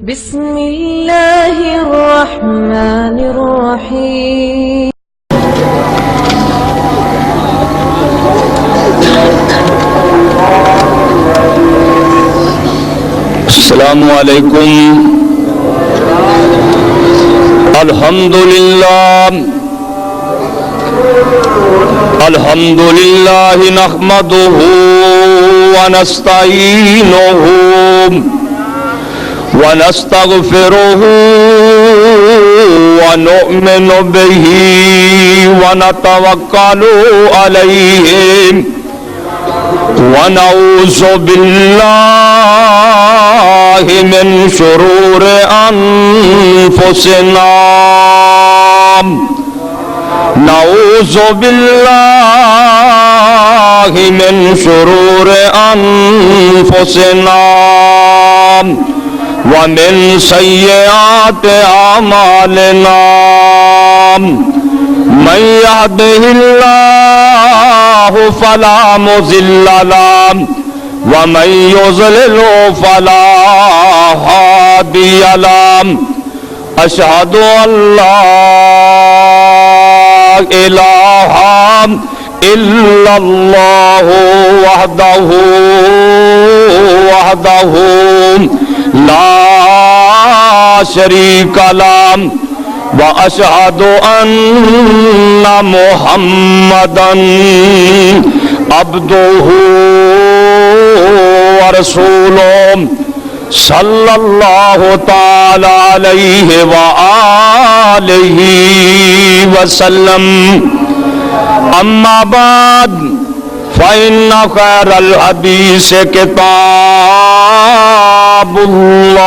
بسم اللہ الرحمن الرحیم. السلام علیکم. الحمدللہ نحمدہ ونستعینہ ونستغفرہ ونؤمن بہ ونتوکل علیہ ونعوذ باللہ من شرور انفسنا نعوذ باللہ من شرور انفسنا ومن سیئات اعمالنا من يهده الله فلا مضل له ومن يضلل فلا هادي له أشهد أن لا إله إلا الله وحده لا شريك له وأشهد أن محمدًا عبده ورسوله صلى الله تعالى عليه وآله وسلم. أما بعد فإن خير الحديث كتاب الله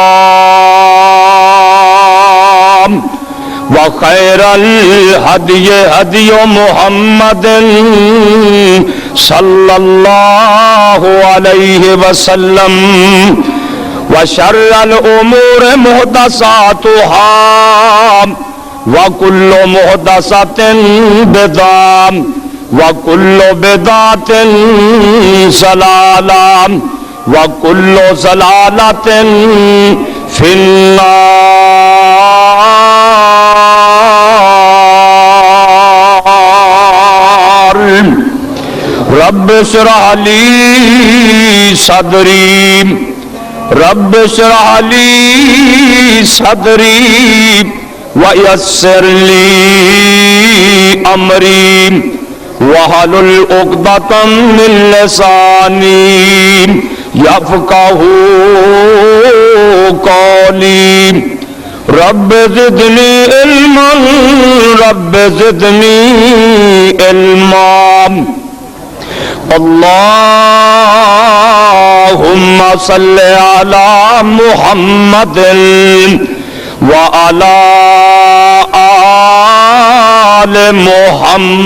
وخير الهدي هدي محمد صلى الله عليه وسلم وشر الأمور محدثاتها وكل محدثة بدعة وكل بدعة ضلالة وكل ضلالة في النار. رب اشرح لي صدري رب اشرح لي صدري ويسر لي أمري واحلل عقدة من لساني يفقهوا قولي. رب زدني علما رب زدني علما. اللهم صل على محمد وعلى آل محمد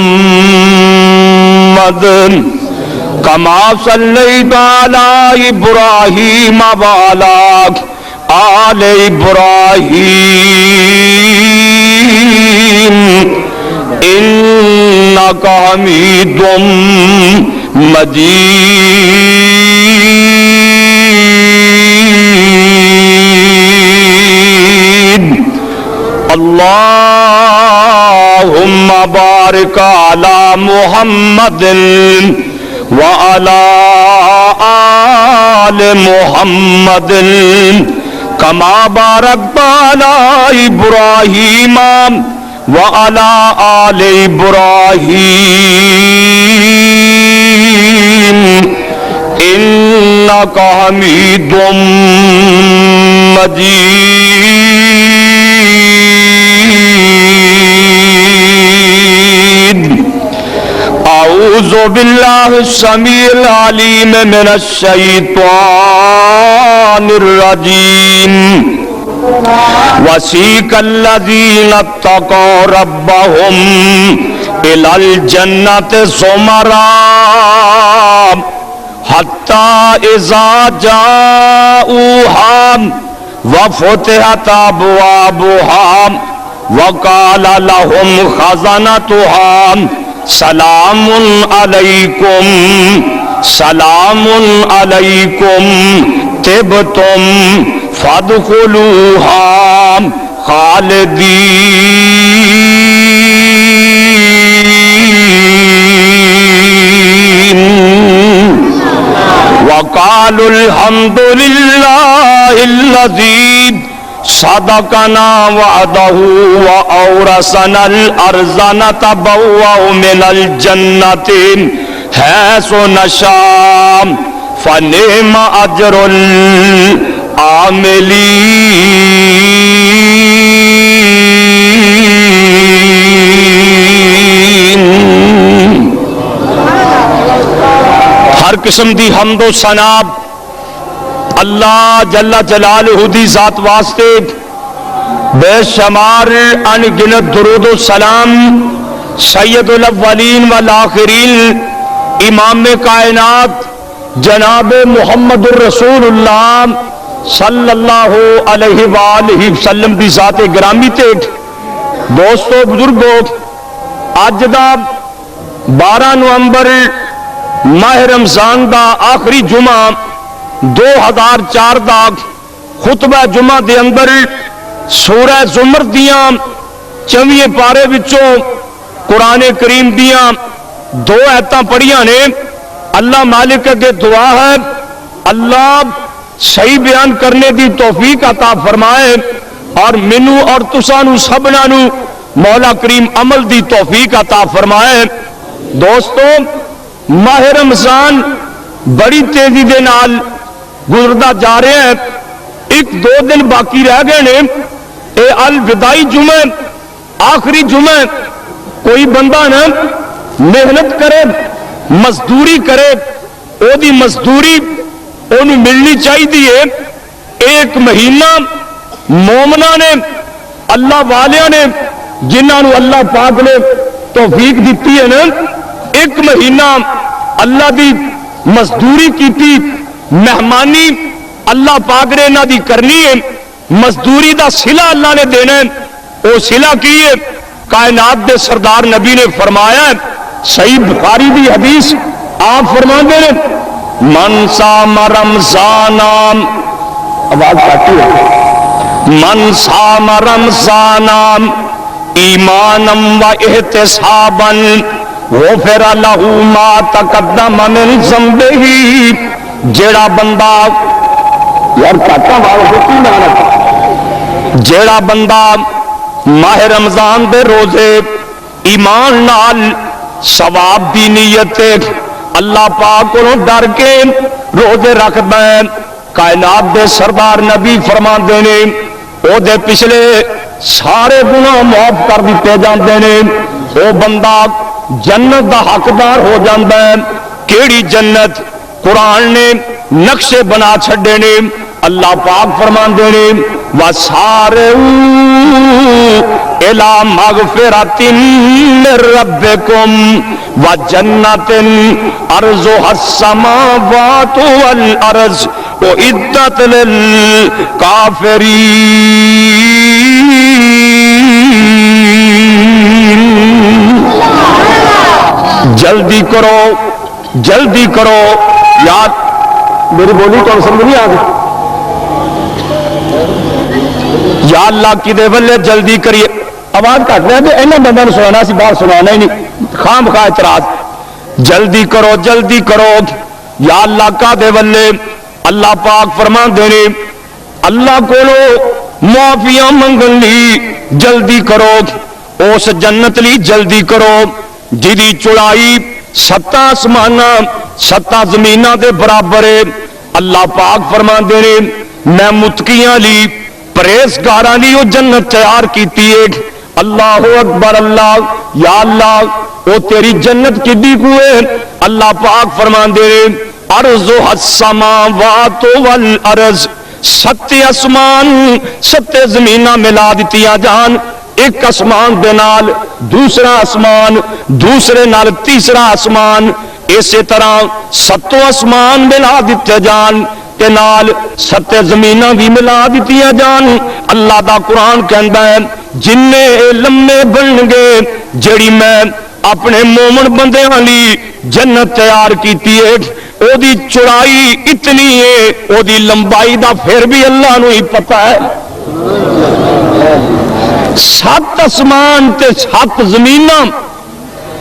كما صليت على إبراهيم وعلى آل إبراهيم إنك حميد مجيد. اللهم بارك على محمد وعلى آل محمد كما باركت على إبراهيم وعلى آل إبراهيم إنك حميد مجيد. أعوذ بالله السميع العليم من الشيطان الرجيم. وسيق الذين اتقوا ربهم إلى الجنة زمرا حتى إذا جاءوها وفتحت أبوابها وقال لهم خزنتها سلام علیکم سلام علیکم طبتم فادخلوها خالدین وقالوا الحمد لله الذي صدقنا وعده وأورثنا الأرض نتبوأ من الجنة حيث نشاء فنعم أجر العاملين۔ ہر قسم دی حمد و ثنا اللہ جل جلالہ دی ذات واسطے، بے شمار ان گنت درود و سلام سید الاولین والآخرین امام کائنات جناب محمد الرسول اللہ صلی اللہ علیہ وآلہ وسلم دی ذات گرامی تے۔ دوستو بزرگو، اج دا 12 نومبر ماہ رمضان دا آخری جمعہ 2004 دا خطبہ جمعہ دے اندر سورہ زمر دیاں 24 پارے وچوں قرآن کریم دیاں 2 آیتاں پڑھیاں نے۔ اللہ مالک کے دعا ہے اللہ صحیح بیان کرنے دی توفیق عطا فرمائے اور منو اور تسانو سبنا نو مولا کریم عمل دی توفیق عطا فرمائے۔ دوستو، ماہ رمضان بڑی تیزی دے نال گزردا جا رہے ہیں، 1-2 دن باقی رہ گئے نے۔ اے الوداعی جمعہ، آخری جمعہ، کوئی بندہ نا محنت کرے، مزدوری کرے، او دی مزدوری انہوں ملنی چاہیے۔ 1 مہینہ مومنہ نے، اللہ والیاں نے، جنہاں نو اللہ پاک نے توفیق دیتی ہے نا، 1 مہینہ اللہ دی مزدوری کیتی، مہمانی اللہ پاک نے انہاں دی کرنی ہے، مزدوری دا صلہ اللہ نے دینا ہے۔ وہ صلہ کی ہے، کائنات دے سردار نبی نے فرمایا ہے، صحیح بخاری دی حدیث آپ فرماتے ہیں، من صام رمضان، آواز کاٹی ہے، من صام رمضان ایمانا و احتسابا غفر له ما تقدم من ذنبه۔ جیڑا بندہ، یار کاٹا والا ہوتی نہ، جیڑا بندہ ماہ رمضان دے روزے ایمان نال ثواب دی نیت اللہ پاک کو ڈر کے روزے رکھدا ہے، کائنات دے سردار نبی فرماندے نے او دے پچھلے سارے گناہ معاف کر دیتے جاندے نے، او بندہ جنت دا حقدار ہو جاندا ہے۔ کیڑی جنت؟ قرآن نے نقشے بنا چھڑے نے۔ اللہ پاک فرماندے نے وَسَارِعُوا إِلَىٰ مَغْفِرَةٍ مِّن رَّبِّكُمْ وَجَنَّةٍ عَرْضُهَا السَّمَاوَاتُ وَالْأَرْضُ أُعِدَّتْ لِلْكَافِرِينَ۔ جلدی کرو، جلدی کرو، یاد میری بولی تو سمجھ نہیں آگئی؟ یا اللہ کی دے ولے جلدی کریے، آواز کٹ رہے ہیں، اینا بندہ نے سنانا سی، بات سنانا ہی نہیں، خام خواہ اعتراض۔ جلدی کرو، جلدی کرو، یا اللہ کا دے ولے۔ اللہ پاک فرمان دینے اللہ کو لو معافیاں منگن لی جلدی کرو، اس جنت لی جلدی کرو جیدی چڑائی 7 آسمانہ 7 زمینہ دے برابر ہے۔ اللہ پاک فرمان دینے میں متقیاں لی پریزگاراں لی وہ جنت تیار کیتی ہے۔ اللہ اکبر، اللہ، یا اللہ وہ تیری جنت کی دی کوئے۔ اللہ پاک فرمان دینے ارضها السماوات والارض، 7 آسمان 7 زمینہ ملا دیتیا جان، ایک آسمان دے نال دوسرا آسمان، دوسرے نال تیسرا آسمان، اسی طرح 7 آسمان ملا دیتے جان تے نال 7 زمینہ بھی ملا دیتیا جان۔ اللہ دا قرآن کہندا ہے جننے لمے بن گے جڑی میں اپنے مومن بندے والی جنت تیار کیتی ہے، او دی چوڑائی اتنی ہے، او دی لمبائی دا پھر بھی اللہ نو ہی پتہ ہے۔ 7 آسمان تے 7 زمیناں،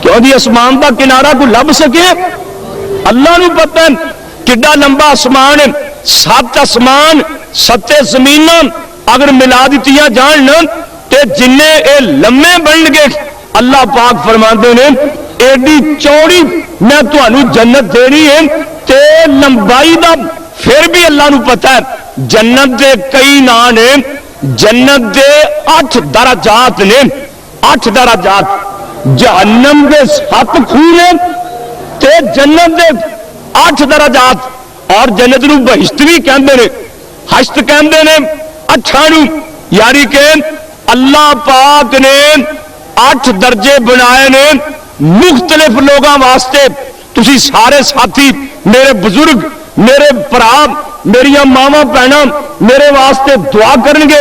کیوں دی آسمان دا کنارہ کو لب سکے؟ اللہ نو پتہ ہے کڈا لمبا آسمان ہے۔ 7 آسمان 7 زمیناں اگر ملا دیتیاں جان تے جننے اے لمے بن گے، اللہ پاک فرماندے نے ایڈی چوڑی میں تانوں جنت دینی ہے تے لمبائی دا پھر بھی اللہ نو پتہ ہے۔ جنت دے کئی نام نے، جنت دے 8 درجات نے، 8 درجات۔ جہنم دے 7 کھوہ نے تے جنت دے 8 درجات، اور جنت نو بہشت بھی کہندے نے، حشت کہندے نے 8 نو، یعنی کہ اللہ پاک نے 8 درجے بنائے نے مختلف لوگاں واسطے۔ تسی سارے ساتھی، میرے بزرگ، میرے برا، میری ماواں بہناں میرے واسطے دعا کرن گے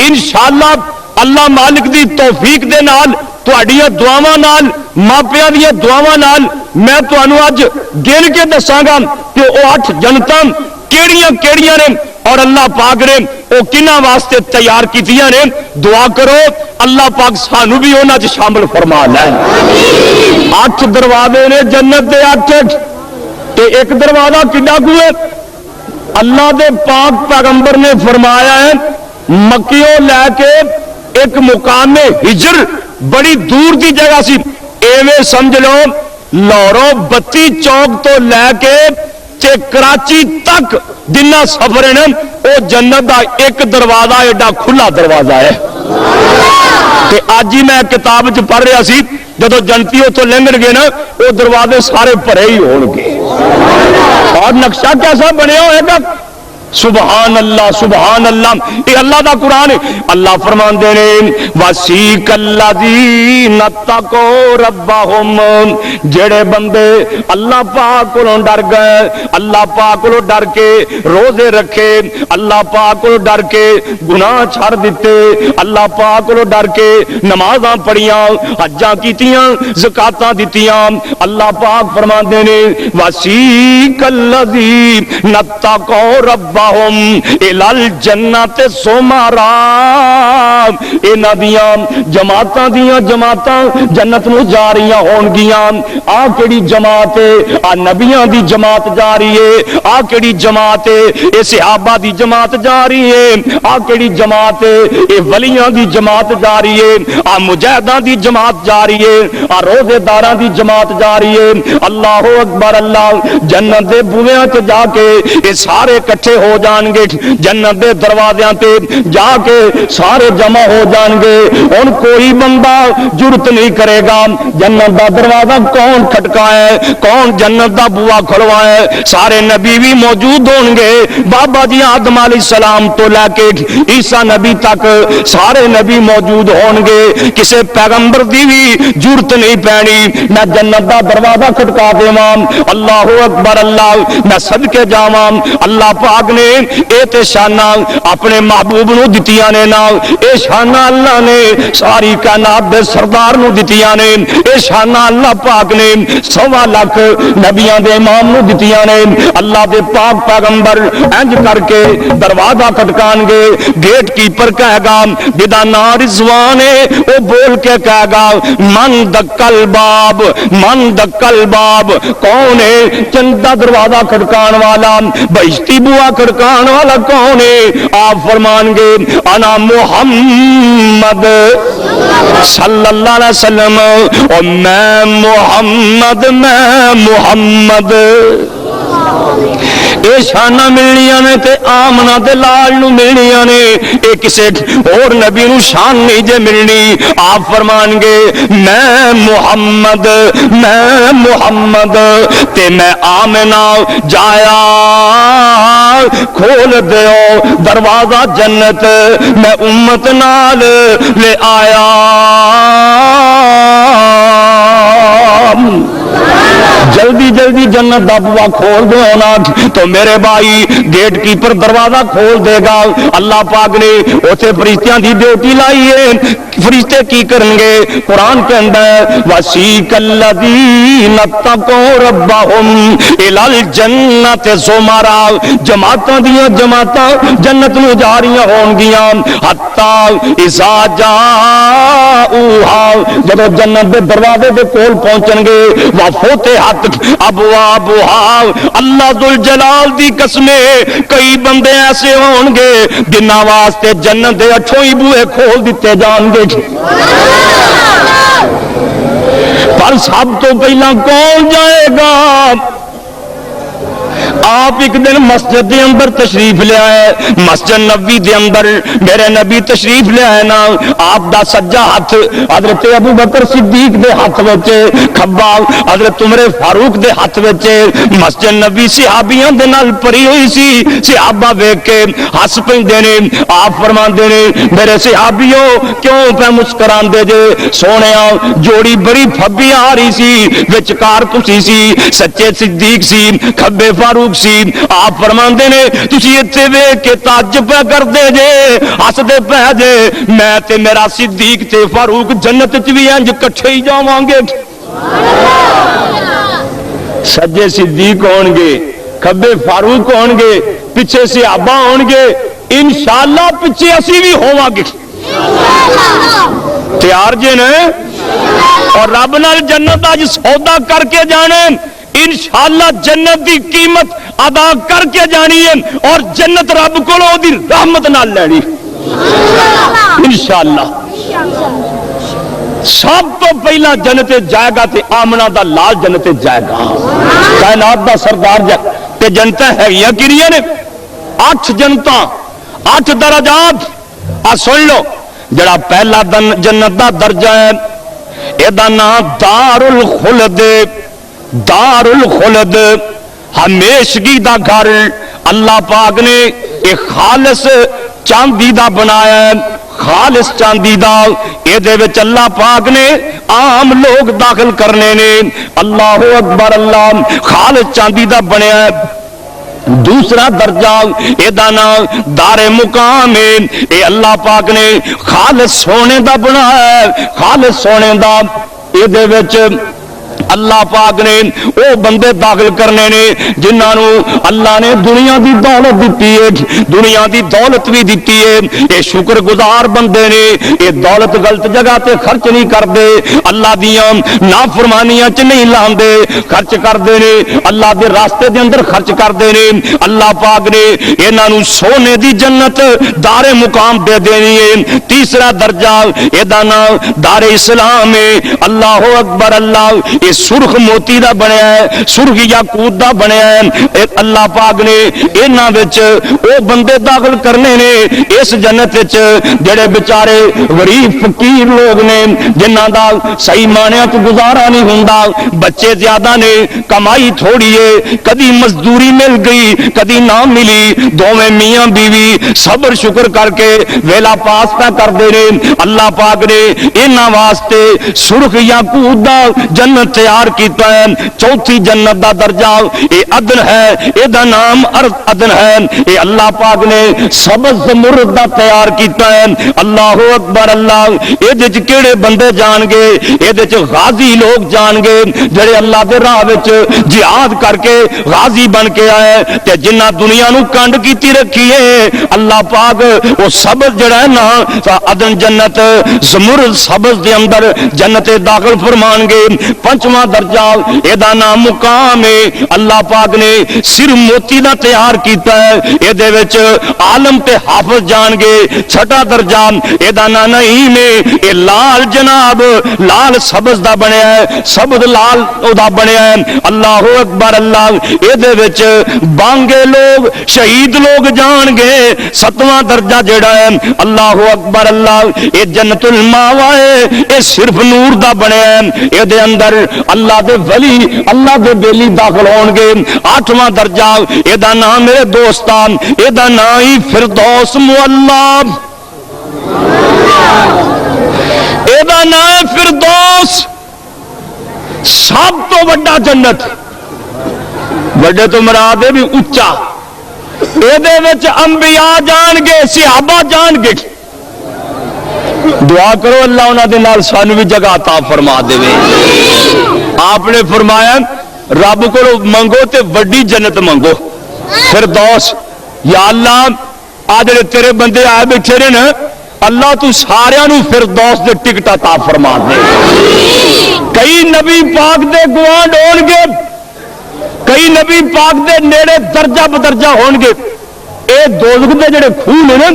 انشاءاللہ۔ اللہ مالک دی توفیق دے نال، تہاڈیاں دعاواں نال، ماپیاں دیاں دعاواں نال میں تانوں اج گن کے دساں گا کہ او 8 جنتاں کیڑیاں کیڑیاں نے اور اللہ پاک نے او کنہاں واسطے تیار کیتیاں نے۔ دعا کرو اللہ پاک سانو بھی انہاں وچ شامل فرما لے۔ 8 دروازے نے جنت دے 8، تے ایک دروازہ کڈا کو ہے؟ اللہ دے پاک پیغمبر نے فرمایا ہے مکیوں لے کے ایک مقام ہجر بڑی دور دی جگہ سی، ایویں سمجھ لو لاہوروں 32 چوک تو لے کے تے کراچی تک جنہ سفر ہے وہ جنت دا ایک دروازہ ایڈا کھلا دروازہ ہے۔ تے آج ہی میں کتاب چ پڑھ رہا سی جدو جنتی اتوں لنگن گے نا وہ دروازے سارے بھرے ہی ہون گے، اور نقشہ کیسا بنیا ہوئے گا؟ سبحان اللہ سبحان اللہ، یہ اللہ دا قرآن ہے۔ اللہ فرمان دے رہے وَسِيقَ الَّذِينَ اتَّقَوْا رَبَّهُمْ، جڑے بندے اللہ پاک کو ڈر گئے، اللہ پاک کو ڈر کے روزے رکھے، اللہ پاک کو ڈر کے گناہ چھڑ دیتے، اللہ پاک کو ڈر کے نمازاں پڑھیاں، حجاں کیتیاں، زکاتاں دیتیاں، اللہ پاک فرمان دے نے وَسِيقَ الَّذِينَ اتَّقَوْا رَبَّهُمْ الجنت سمارا، انہاں دیاں جماعتاں دیاں جماعتاں جنت نو جا رہیاں ہون گیاں۔ آ کیڑی جماعت ہے؟ آ نبیاں دی جماعت جا رہی ہے۔ آ کیڑی جماعت ہے؟ اے صحابہ دی جماعت جا رہی ہے۔ آ کیڑی جماعت ہے؟ اے ولیاں دی جماعت جا رہی ہے۔ آ مجاہداں دی جماعت جا رہی ہے۔ آ روزے داراں دی جماعت جا رہی ہے۔ اللہ اکبر اللہ، جنت دے بوئیاں تے جا کے اے سارے کٹھے ہو جان گے، جنت دے دروازیاں تے جا کے سارے جمع ہو جان گے۔ ان کوئی بندہ جرت نہیں کرے گا جنت دا دروازہ کون کھٹکائے، کون جنت دا بوا کھڑوائے۔ سارے نبی بھی موجود ہوں گے، بابا جی آدم علیہ السلام تو لے کے عیسیٰ نبی تک سارے نبی موجود ہون گے۔ کسے پیغمبر دی بھی جرت نہیں پینی میں جنت دا دروازہ کھٹکا دیواں۔ اللہ اکبر اللہ، میں صدقے جاواں اللہ پاک نے اے تے شانہ اپنے محبوب نو دتیاں نے، نا اے شانہ اللہ نے ساری کائنات دے سردار نو دتیاں نے، اے شانہ اللہ پاک نے 1.25 لاکھ نبیاں دے امام نو دتیاں نے۔ اللہ دے پاک پیغمبر انج کر کے دروازہ کھٹکان گے، گیٹ کیپر کہے گا جدا نا رضوان ہے وہ بول کے کہے گا من دکل باب، من دکل باب، کون ہے چندہ دروازہ کھٹکان والا، بہشتی بوا کھڑکان والا کون ہے؟ آپ فرمان گے انا محمد صلی اللہ علیہ وسلم، اور میں محمد، میں محمد۔ اے شانہ ملنیاں نے تے آمنہ دے لال نو ملنیاں نے، اے کسے اور نبی نو شان نہیں جے ملنی۔ آپ فرمان گے میں محمد، میں محمد، تے میں آمنہ جایا کھول دیو دروازہ جنت، میں امت نال لے آیا۔ جلدی جلدی جنت دا بوا کھول دو نا تو میرے بھائی گیٹ کیپر دروازہ کھول دے گا. اللہ پاک نے اسے فرشتیاں دی ڈیوٹی لائی ہے. فرشتے کی کریں گے؟ قرآن کے اندر وسیق الذین اتقوا ربهم الی الجنۃ زمرا، جماعتاں دیاں جماعتاں جنت نو جا رہی ہون گیاں حتی اذا جاؤہا، جب جنت دے دروازے دے کول پہنچن گے وفتحت ابوابہا، اللہ ذوالجلال دی قسم کئی بندے ایسے ہون گے جنہاں واسطے جنت دے اٹھوں ہی بوئے کھول دیتے جان گے. پر سب تو پہلا کون جائے گا؟ آپ ایک دن مسجد دے اندر تشریف لے آئے، مسجد نبی دے اندر میرے نبی تشریف لے آئے نا، آپ دا سجا ہاتھ حضرت ابو بکر صدیق دے ہاتھ وچ، کھبا حضرت عمر فاروق دے ہاتھ وچ. مسجد نبی صحابیاں دے نال پری ہوئی سی، صحابہ ویکھ کے ہس پیندے نے. آپ فرماندے نے میرے صحابیوں کیوں پہ مسکراندے جے؟ سونیا جوڑی بڑی پھبی آ رہی سی، وچکار تسی سی، سچے صدیق سی، کھبے فاروق سی. آپ فرماندے نے تسی ایتھے ویکھ کے تعجب کردے جے، ہسدے پے جے، میں تے میرا صدیق تے فاروق جنت وچ وی انج کٹھے ہی جاواں گے. سجے صدیق ہون گے، کھبے فاروق ہون گے، پیچھے صحابہ ہون گے، انشاءاللہ پیچھے اسی بھی ہوواں گے. تیار جے نے؟ اور رب نال جنت اج سودا کر کے جانے، انشاءاللہ جنت دی قیمت ادا کر کے جانی ہے، اور جنت رب کو دی رحمت نال لینی انشاءاللہ. سب تو پہلا جنت جائے گا تے آمنہ دا لال جنت جائے گا. کائنات دا سردار جا تے جنتیں ہے یا کریے نے 8 جنتاں 8 درجات. آ سن لو، جڑا پہلا جنت دا درجہ ہے اے دا نام دار الخلد، دار الخلد ہمیشگی دا گھر. اللہ پاک نے ایک خالص چاندی دا بنایا ہے، خالص چاندی دا. اے دے وچ اللہ پاک نے عام لوگ داخل کرنے نے. اللہ اکبر، اللہ خالص چاندی دا بنیا ہے. دوسرا درجہ اے دا نام دار مقام ہے، اے اللہ پاک نے خالص سونے دا بنایا ہے، خالص سونے دا. اے دے وچ اللہ پاک نے او بندے داخل کرنے نے جنہاں اللہ نے دنیا دی دولت دیتی ہے، دنیا دی دولت بھی دیتی ہے. اے شکر گزار بندے نے، اے دولت غلط جگہ تے خرچ نہیں کردے، اللہ دیاں نافرمانیاں چ نہیں لاندے، خرچ کردے نے اللہ دے راستے دے اندر خرچ کردے نے. اللہ پاک نے انہاں نو سونے دی جنت دار مقام دے دینی ہے. تیسرا درجہ اے دا نام دار اسلام ہے. اللہ اکبر، اللہ اے سرخ موتی دا بنیا ہے، سرخ یاقوت دا بنیا ہے. اللہ پاک نے انہاں وچ او بندے داخل کرنے نے اس جنت وچ جڑے بیچارے غریب فقیر لوگ نے، جنہاں دا صحیح معنیاں تے گزارا نہیں ہوندا، بچے زیادہ نے، کمائی تھوڑی ہے، کدی مزدوری مل گئی کدی نہ ملی، دوویں میاں بیوی صبر شکر کر کے ویلا پاس پہ کردے نے. اللہ پاک نے انہاں واسطے سرخ یاقوت دا جنت تیار کیتا ہے. چوتھی جنت دا درجہ اے عدن ہے، اے دا نام عدن ہے. اے اللہ پاک نے سبز زمرد دا تیار کیتا ہے. اللہ اکبر، اللہ اے وچ کیڑے بندے جان گے؟ اے وچ غازی لوگ جان گے جڑے اللہ دے راہ وچ جہاد کر کے غازی بن کے آئے تے جنہ دنیا نو کنڈ کیتی رکھی ہے. اللہ پاک او سبز جڑا ہے نا عدن جنت زمرد سبز دے اندر جنت داخل فرمان گے. پنچواں درجہ اے دا نام مقام ہے. اللہ پاک نے سر موتی دا تیار کیتا ہے، اے دے وچ عالم تے حافظ جان گے. چھٹا درجہ اے دا نام نعیم ہے، اے لال جناب لال سبز دا بنیا ہے، سبز لال او دا بنیا ہے. اللہ اکبر، اللہ اے دے وچ بانگے لوگ شہید لوگ جان گے. ستواں درجہ جڑا ہے اللہ اکبر، اللہ اے جنت الماوا ہے، اے صرف نور دا بنیا ہے. اے دے اندر اللہ دے ولی اللہ دے بیلی داخل ہون گے. آٹھواں درجہ اے دا نام میرے دوستان اے دا نام ہی فردوس معلا، اے دا نام فردوس. سب تو بڑا جنت بڑے تو مراد ہے بھی اچا یہ انبیاء جان گے صحابہ جان گے دعا کرو اللہ انہاں دے نال سانو بھی جگہ عطا فرما دے آپ نے فرمایا رب کو منگو تے وڈی جنت منگو فردوس یا اللہ آج تیرے بندے آئے بیٹھے رہے نا اللہ تو سارے نو فردوس دے ٹکٹ عطا فرما دے کئی نبی پاک دے گوانڈ ہون گے کئی نبی پاک دے نیڑے درجہ بدرجہ ہون گے اے دوزخ دے جڑے خوہ نے نا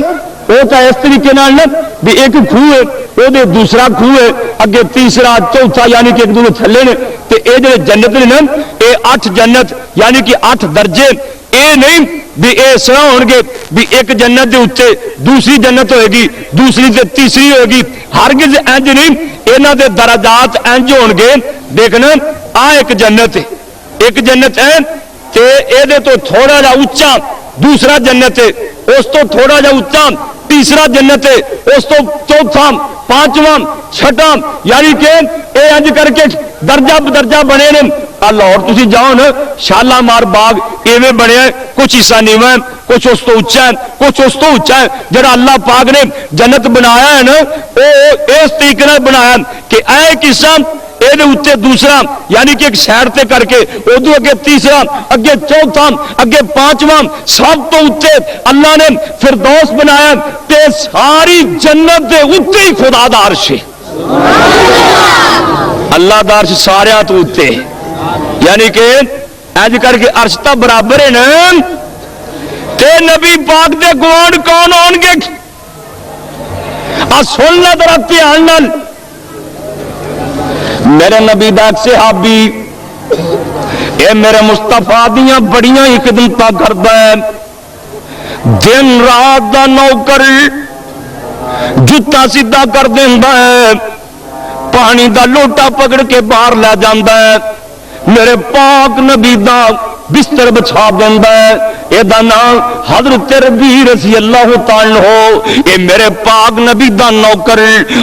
وہ تو اس طریقے نال نا بھی ایک خوہ ہے وہ دوسرا خوہ ہے اگے تیسرا چوتھا یعنی کہ ایک دوسرے تھلے نے تے اے جڑے جنت نے نا اے 8 جنت یعنی کہ 8 درجے اے نہیں بھی اے سنا ہون گے بھی ایک جنت دے اوتے دوسری جنت ہوئے گی دوسری تے تیسری ہوئے گی ہرگز انج نہیں انہاں دے درجات انج ہون گے دیکھنا آ ایک جنت ہے تے اے دے تو تھوڑا جا اونچا دوسرا جنت ہے اس تو تھوڑا جا اونچا تیسرا جنت ہے اس تو چوتھا پانچواں چھٹا یعنی کہ اے انج کر کے درجہ بدرجہ بنے نے لاہور تسی جاؤ نا شالامار باغ ایویں بنیا ہے کچھ حصہ نیواں ہے کچھ اس تو اونچا ہے کچھ اس تو اونچا ہے جڑا اللہ پاک نے جنت بنایا ہے نا وہ اس طریقے نال بنایا کہ ایک حصہ اے اتنے دوسرا یعنی کہ ایک سائڈ تے کر کے ادو اگے تیسرا اگے چوتھا اگے پانچواں سب تو اتنے اللہ نے فردوس بنایا تے ساری جنت دے اتنے ہی خدا دا عرش ہے اللہ دا عرش سارے تو اتنے یعنی کہ ایج کر کے عرش تا برابر ہے نا تے نبی پاک دے گوانڈ کون ہون گے سن لے ذرا دھیان نال میرے نبی دا صحابی اے میرے مصطفیٰ دیاں بڑیاں خدمتاں کردا ہے دن رات دا نوکر جُتا سیدھا کر دیندا ہے پانی دا لوٹا پکڑ کے باہر لے جاندا ہے میرے پاک نبی دا بستر بچھا دیندا ہے اے دا نام حضرت ربی رضی اللہ تعالی ہو اے میرے پاک نبی دا نوکر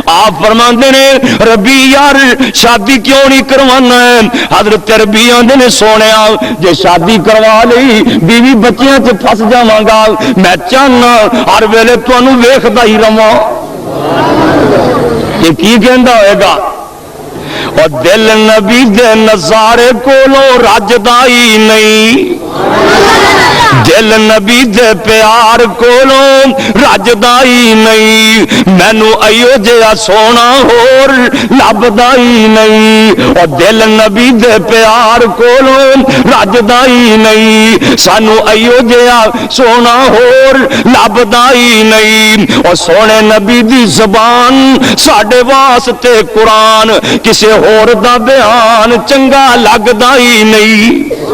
آپ فرماندے نے ربی یار شادی کیوں نہیں کروانا ہے حضرت ربی آندے نے سونیا جے شادی کروا لئی بیوی بچیاں تے پھس جاواں گا میں چاہنا ہر ویلے تانوں ویکھدا ہی رہواں یہ کی کہندا ہوئے گا اور دل نبی دے نظارے کولو رجدا ہی نہیں دل نبی دے پیار کولو رجدا ہی نہیں مینو ایو جیا سونا ہور لبدا ہی نہیں اور دل نبی دے پیار کولو رجدا ہی نہیں سانو ایو جیا سونا ہور لبدا ہی نہیں اور سونے نبی دی زبان ساڈے واسطے قرآن کسے ہور دا بیان چنگا لگدا ہی نہیں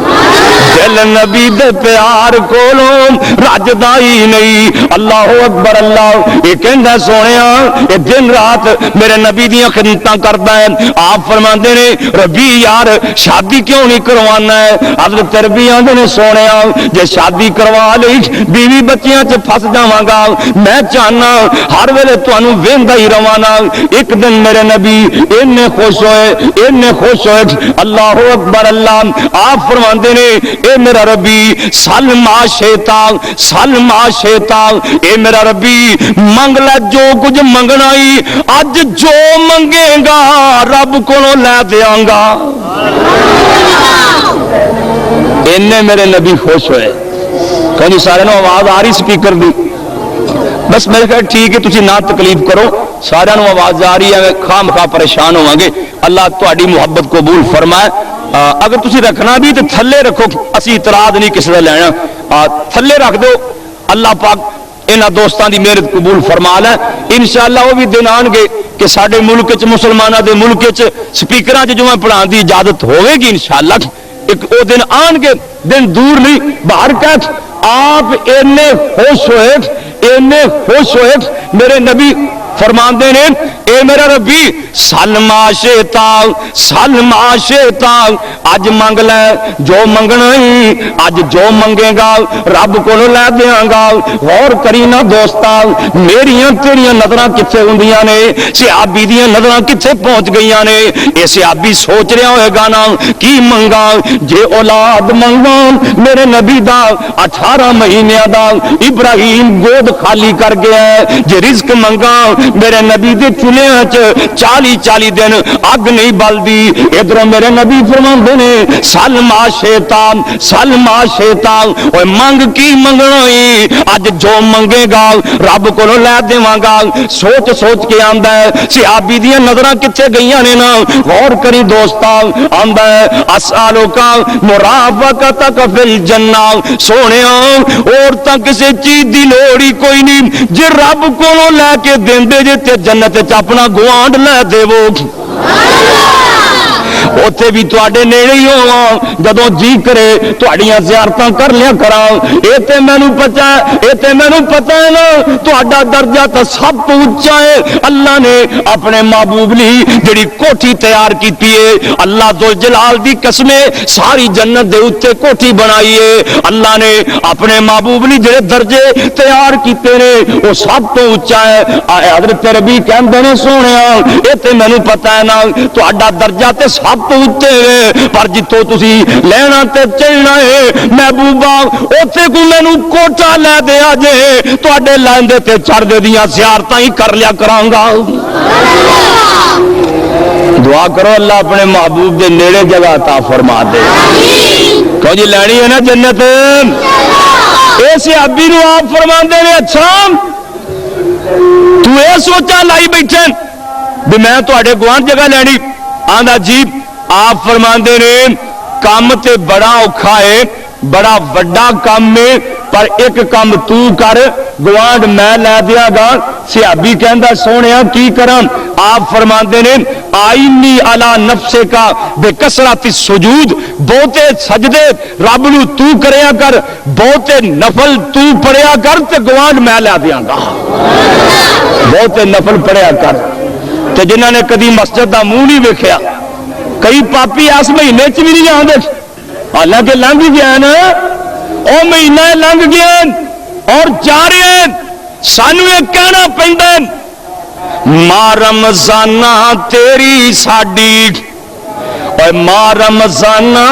دل نبی دے پیار کولوں رجدا ہی نہیں اللہ اکبر اللہ یہ کہندا سونیا یہ دن رات میرے نبی دیاں خدمتاں کردا ہے آپ فرماندے نے ربی یار شادی کیوں نہیں کروانا ہے حضرت ربی آندے نے سونیا جے شادی کروا لئی بیوی بچیاں تے پھس جاواں گا میں چاہنا ہر ویلے تانوں ویندا ہی روانا ایک دن میرے نبی اینے خوش ہوئے اللہ اکبر اللہ آپ فرماندے نے اے میرا ربی سلما شیطان اے میرا ربی منگ لے جو کچھ منگنا ہی اج جو منگے گا رب کو لے دیاں گا اینے میرے نبی خوش ہوئے کہیں سارے نو آواز آ رہی سپیکر دی بس میرے خیال ٹھیک ہے تسی نہ تکلیف کرو سارے نو آواز آ رہی ہے خواہ مخواہ پریشان ہوں گے اللہ تہاڈی محبت قبول فرمائے اگر تسی رکھنا بھی تو تھلے رکھو اسی اعتراض نہیں کسی کا لینا تھلے رکھ دو اللہ پاک انہاں دوستاں دی محنت قبول فرما لے انشاءاللہ وہ بھی دن آن گے کہ ساڈے ملک چ مسلماناں دے ملک چ سپیکراں چ جمعہ پڑھان دی اجازت ہوے گی انشاءاللہ ایک او دن آن گے دن دور نہیں باہر کہت آپ اینے خوش ہوئے میرے نبی فرماندے نے اے میرا ربی سلما شیتا اج منگ لے جو منگنا ہی اج جو منگے گا رب کو لے دیاں گا غور کری نہ دوستا میریاں تیریاں نظراں کتھے ہوندیاں نے صحابی دیاں نظراں کتھے پہنچ گئیاں نے اے صحابی سوچ رہا ہوئے گا نا کی منگا جے اولاد منگا میرے نبی دا 18 مہینیاں دا ابراہیم گود خالی کر گیا ہے جے رزق منگا میرے نبی دے چولہے 40 دن اگ نہیں بلدی ادھر میرے نبی فرماندے نے سلما شیطان اوے منگ کی منگنا ہی اج جو منگے گا رب کو لے دیواں گا سوچ کے آندا ہے صحابی دیاں نظراں کتھے گئیاں نے نا غور کری دوستا آندا ہے اسالو کا مرافقتک فی الجنہ سونیا اور تا کسی چیز دی لوڑ ہی کوئی نہیں جے رب کو لے کے دیندے جے تے جنت وچ اپنا گوانڈ لے دیو اوتھے بھی تواڈے نیڑے ہی ہواں جدوں جی کرے تواڈیاں زیارتاں کر لیا کراں اے تے مینوں پتہ ہے نا تواڈا درجہ تے سب تو اونچا ہے اللہ نے اپنے محبوب لئی جڑی کوٹھی تیار کیتی ہے اللہ ذو جلال دی قسم ساری جنت دے اوتے کوٹھی بنائی ہے اللہ نے اپنے محبوب لئی جڑے درجے تیار کیتے نے او سب تو اونچا ہے حضرت ربی کہندے نے سونیا اے تے مینوں پتہ ہے نا تواڈا درجہ تے سب تو اتے ہے پر جتوں تسی لینا تے چلنا ہے محبوبہ اوتھے کو مینوں کوٹا لے دیا جے تواڈے لیندے تے چڑھ دے دیاں زیارتاں ہی کر لیا کراں گا دعا کرو اللہ اپنے محبوب دے نیڑے جگہ عطا فرما دے کہ جی لینی ہے نا جنت اے صحابی نو آپ فرماندے نے اچھا تو اے سوچا لائی بیٹھے بھی میں تواڈے گوان جگہ لینی آندا جی آپ فرماندے نے کام تے بڑا اوکھا ہے بڑا وڈا کام ہے پر ایک کام تو کر گوانڈ میں لے دیا گا صحابی کہندا سونیا کی کراں آپ فرماندے نے آئینی علی نفسے کا بے کثرت السجود بہتے سجدے رب نو تو کریا کر بہتے نفل تو پڑھیا کر تے گوانڈ میں لے دیا گا بہتے نفل پڑھیا کر تے جنہاں نے کدی مسجد دا منہ نہیں ویکھیا کئی پاپی اس مہینے چ بھی نہیں آتے حالانکہ لنگ گیا نا او مہینہ لنگ گیا اور جا رہے ہیں سانو یہ کہنا پیندا ماں رمضانہ تیری ساڈی اور ماں رمضانہ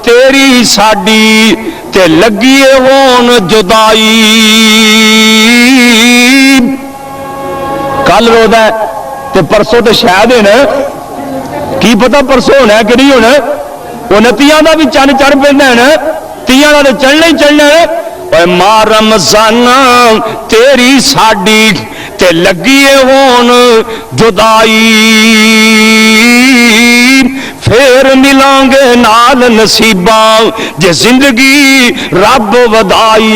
تیری ساڈی تے لگیے ہون جدائی کل روزہ تے پرسوں تے شاید ہے نا کی پتہ پرسوں ہونا ہے کہ نہیں ہونا وہ نتیاں دا بھی چند چڑھ پیندا ہے نا تیاں دا تے چڑھنا ہی چڑھنا ہے اوے ماں رمضانہ تیری ساڈی تے لگیے ہون جدائی پھر ملان گے نال نصیباں جے زندگی رب ودائی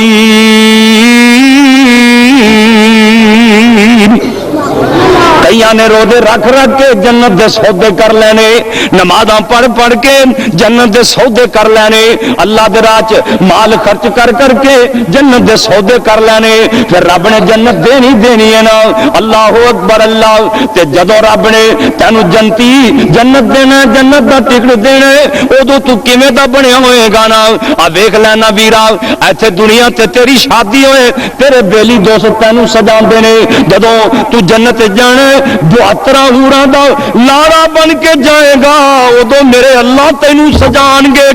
کئیاں نے روزے رکھ کے جنت دے سودے کر لینے نمازاں پڑھ کے جنت دے سودے کر لینے اللہ دے راہ وچ مال خرچ کر کے جنت دے سودے کر لینے پھر رب نے جنت دینی ہے نا اللہ اکبر اللہ تے جدوں رب نے تینوں جنت دینا جنت دا ٹکٹ دینا ادو تو کیویں دا بنیا ہوئے گا نا آ ویکھ لینا ویرا ایتھے دنیا تے تیری شادی ہوئے تیرے بیلی دوست تینوں سجاندے نے جدوں تو جنت جانا 72 حوراں دا لاڑا بن کے جائے گا ادو میرے اللہ تینوں سجان گے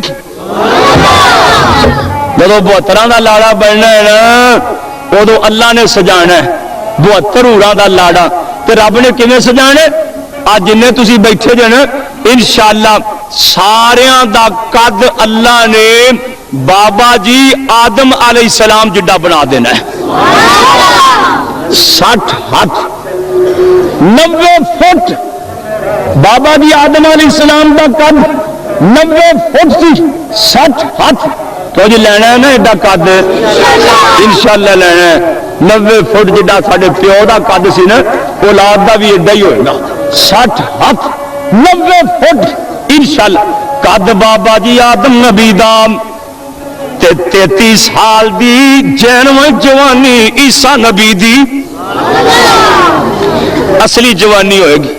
جدو 72 دا لاڑا بننا ہے نا ادو اللہ نے سجانا ہے 72 حوراں دا لاڑا تے رب نے کیویں سجانا آج جن تسی بیٹھے جن انشاءاللہ ساریاں دا قد اللہ نے بابا جی آدم علیہ السلام جڈا بنا دینا ہے 60 ہاتھ 90 فٹ بابا جی آدم علیہ السلام دا قد 90 فٹ سی 60 ہاتھ تو جی لینا ہے نا ایڈا قد انشاءاللہ لینا ہے 90 فٹ جڈا ساڈے پیو دا قد سی نا اولاد دا بھی ایڈا ہی ہوئے گا 60 ہاتھ 90 فٹ انشاءاللہ قد بابا جی آدم نبی دا 33 سال دی جنم جوانی عیسیٰ نبی دی اصلی جوانی ہوئے گی.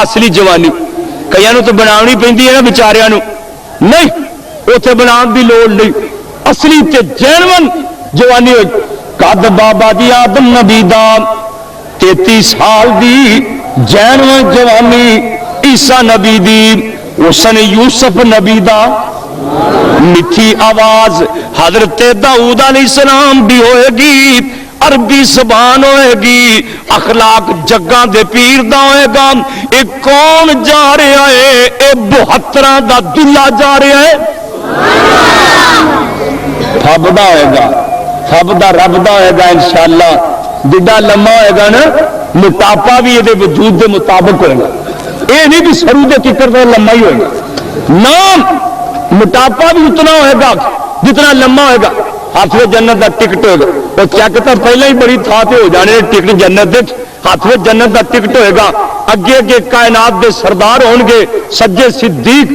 اصلی جوانی کئی تو بنانی پیندی ہے نا بیچاریاں نو, نہیں اتنے بنان دی لوڑ نہیں, اصلی تے جینون جوانی ہوئے گی. قد بابا دی آدم نبی دا 33 سال دی جینون جوانی, عیسیٰ نبی دی حسن یوسف نبی دا میٹھی آواز, حضرت داؤد علیہ السلام بھی ہوئے گی, عربی زبان ہوئے گی, اخلاق جگاں دے پیر دا ہوئے گا. اے کون جا رہا ہے؟ اے 72 دا دلہ جا رہا ہے. رب دا ہوئے گا, رب دا رب دا ہوئے گا انشاءاللہ. جڈا لمحہ ہوئے گا نا موٹاپا بھی یہ وجود دے مطابق ہوئے گا. یہ نہیں بھی سرو دے ککر دا لمحہ ہی ہوئے گا, نام موٹاپا بھی اتنا ہوئے گا جتنا لمحہ ہوئے گا. ہاتھ میں جنت دا ٹکٹ ہوئے گا, وہ چیک تو پہلے ہی بڑی تھا تے ہو جانے ٹکٹ جنت دے. ہاتھ میں جنت دا ٹکٹ ہوئے گا, اگے اگے کائنات دے سردار ہون گے, سجے صدیق,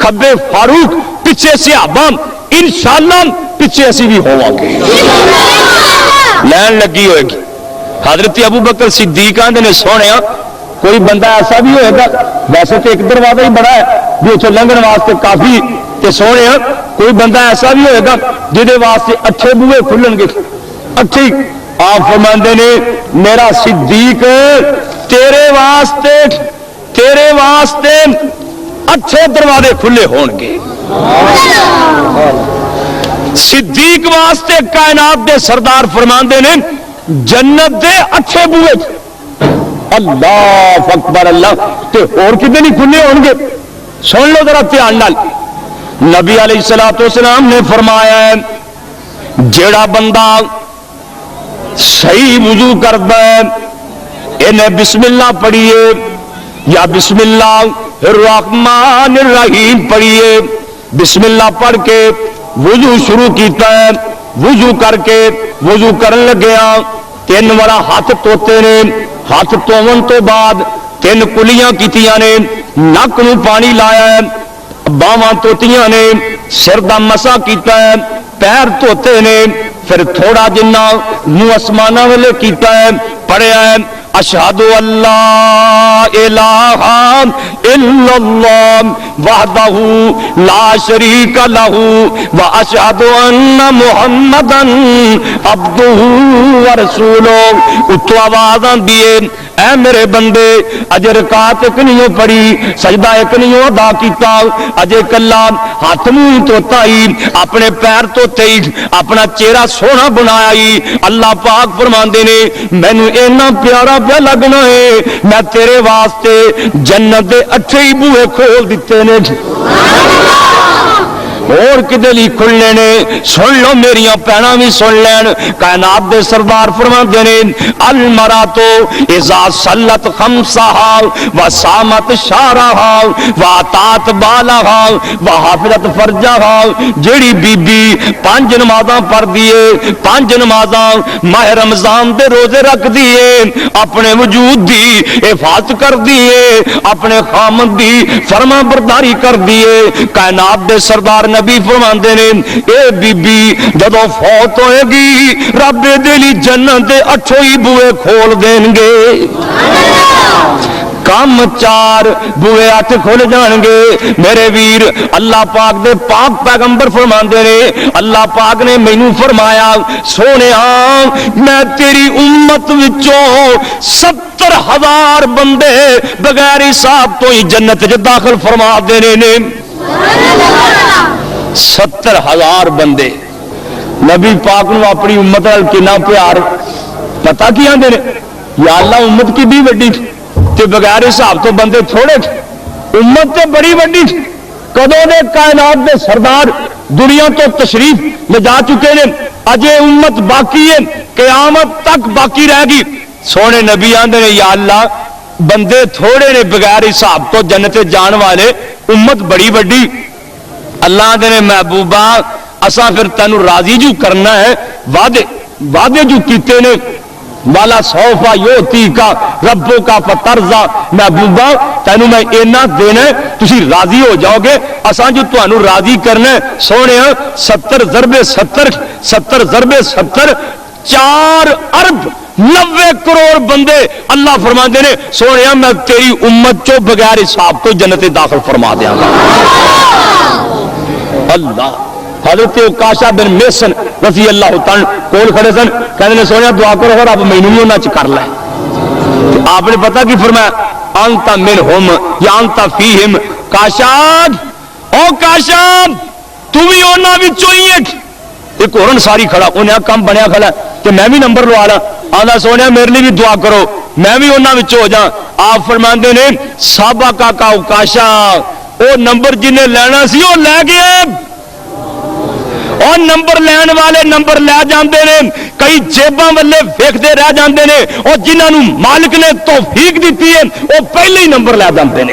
کھبے فاروق, پیچھے صحابہ, انشاءاللہ پیچھے اسی بھی ہوا گے. لین لگی ہوئے گی. حضرت ابو بکر صدیق آندے نے سونے کوئی بندہ ایسا بھی ہوئے گا, ویسے تو ایک دروازہ ہی بڑا ہے جو اتنے لنگن واسطے کافی تے سونے, کوئی بندہ ایسا بھی ہوئے گا جہدے واسطے 8 بوئے کھلن گے. اٹھی آپ فرماندے نے میرا صدیق تیرے واسطے 8 دروازے کھلے ہون گے. صدیق واسطے کائنات دے سردار فرماندے نے جنت دے 8 بوئے. اللہ اکبر اللہ, تے اور کدے نہیں کھلے ہون گے. سن لو ذرا دھیان نال. نبی علیہ الصلوۃ والسلام نے فرمایا ہے جیڑا بندہ صحیح وضو کرتا ہے انہیں بسم اللہ پڑھیے یا بسم اللہ الرحمن الرحیم پڑھیے. بسم اللہ پڑھ کے وضو شروع کیتا ہے, وضو کر کے وضو کرن لگیا 3 وارا ہاتھ توتے نے, ہاتھ توون تو بعد 3 کلیاں کیتیاں نے, نک نو پانی لایا ہے, باواں توتیاں نے, سر دا مسا کیتا ہے, پیر دھوتے نے, پھر تھوڑا جنہ منہ آسماناں والے کیتا ہے, پڑھیا ہے اشہد اللہ الہ الا اللہ وحدہ لا شریک لہ واشہد ان محمدا عبدہ ورسولہ. اتو آواز آندی ہے اے میرے بندے اجے رکعت ایک نہیں پڑھی, سجدہ ایک نہیں ادا کیتا, اجے کلا ہاتھ منہ دھوتا ہی, اپنے پیر دھوتے ہی, اپنا چہرہ سونا بنایا ہی. اللہ پاک فرماندے نے مینوں اینا پیارا پہ لگنا ہے میں تیرے واسطے جنت دے 8 ہی بوئے کھول دیتے نے. اور کدے لی کھلنے نے سن لو میریاں پینا بھی سن لین. کائنات دے سردار فرماندے نے المراتو اذا صلت خمسہا وصامت شہرہا واتات بالہا وحافظت فرجہا. جیڑی بی بی 5 نمازاں پڑھ دیے, 5 نمازاں ماہ رمضان دے روزے رکھ دیے, اپنے وجود دی حفاظت کر دیے, اپنے خامد دی فرما برداری کر دیے. کائنات دے سردار نبی فرماندے نے اے بی بی جدو فوت ہوئے گی رب دے لی جنت دے 8 ہی بوئے کھول دیں گے. کم 4 بوئے 8 کھول جان گے. میرے ویر اللہ پاک دے پاک پیغمبر فرماندے نے اللہ پاک نے مینوں فرمایا سونیا میں تیری امت وچوں 70,000 بندے بغیر حساب تو ہی جنت وچ داخل فرما دینے نے. 70,000 بندے. نبی پاک نو اپنی امت نال کنا پیار, پتہ کی آندے نے یا اللہ امت کی بھی وڈی تے بغیر حساب تو بندے تھوڑے, امت تے بڑی وڈی. کدوں دے کائنات دے سردار دنیا تو تشریف لے جا چکے نے, اجے امت باقی ہے, قیامت تک باقی رہے گی. سونے نبی آندے نے یا اللہ بندے تھوڑے نے بغیر حساب تو جنت جان والے, امت بڑی وڈی. اللہ دے نے محبوبہ اسا پھر تینو راضی جو کرنا ہے, وعدے جو کیتے نے والا سوفا یوتی کا ربوں کا فترزا. محبوبہ تینو میں اینا دینا ہے تسی راضی ہو جاؤ گے, اساں جو تانوں راضی کرنا ہے. سونے 70 ضرب 70 70 ضرب 70 4 ارب 90 کروڑ بندے اللہ فرماندے نے سونے میں تیری امت چو بغیر حساب تو جنت داخل فرما دیاں گا. اللہ حضرت عکاشہ بن محصن رضی اللہ تعالی کول کھڑے سن, کہندے نے سونے دعا کرو رب مینوں بھی انہاں چ کر لے. آپ نے پتہ کی فرمایا انت منہم یا انت فیہم, کاشاد او کاشاد تو بھی انہاں وچوں ہی ایک. ایک اور انصاری کھڑا, انہیں کم بنیا کھڑا کہ میں بھی نمبر لوا لا, آندا سونے میرے لیے بھی دعا کرو میں بھی انہاں وچوں ہو جاں. آپ فرماندے نے صحابہ کا عکاشہ او نمبر جنہیں لینا سی وہ لے گئے, اور نمبر لین والے نمبر لے جاندے نے, کئی جیباں والے ویکھدے رہ جاندے نے, اور جنہاں نوں مالک نے توفیق دتی ہے وہ پہلے ہی نمبر لے جاندے نے.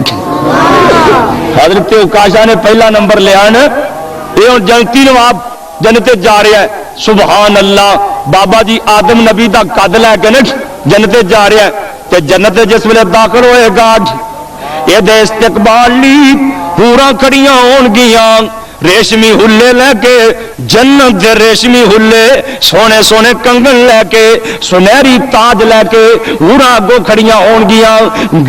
حضرت عکاشہ نے پہلا نمبر لیا نا, یہ ہن جنتی نواب جنت جا رہا ہے. سبحان اللہ, بابا جی آدم نبی دا قد لے کے نا جنت جا رہا ہے, تے جنت جس ویلے داخل ہوئے گا یہ دے استقبال لی پورا کھڑیاں ہون گیاں, ریشمی ہلے لے کے جنت دے ریشمی ہلے, سونے سونے کنگن لے کے سنہری تاج لے کے ہورا گو کھڑیاں ہون گیاں,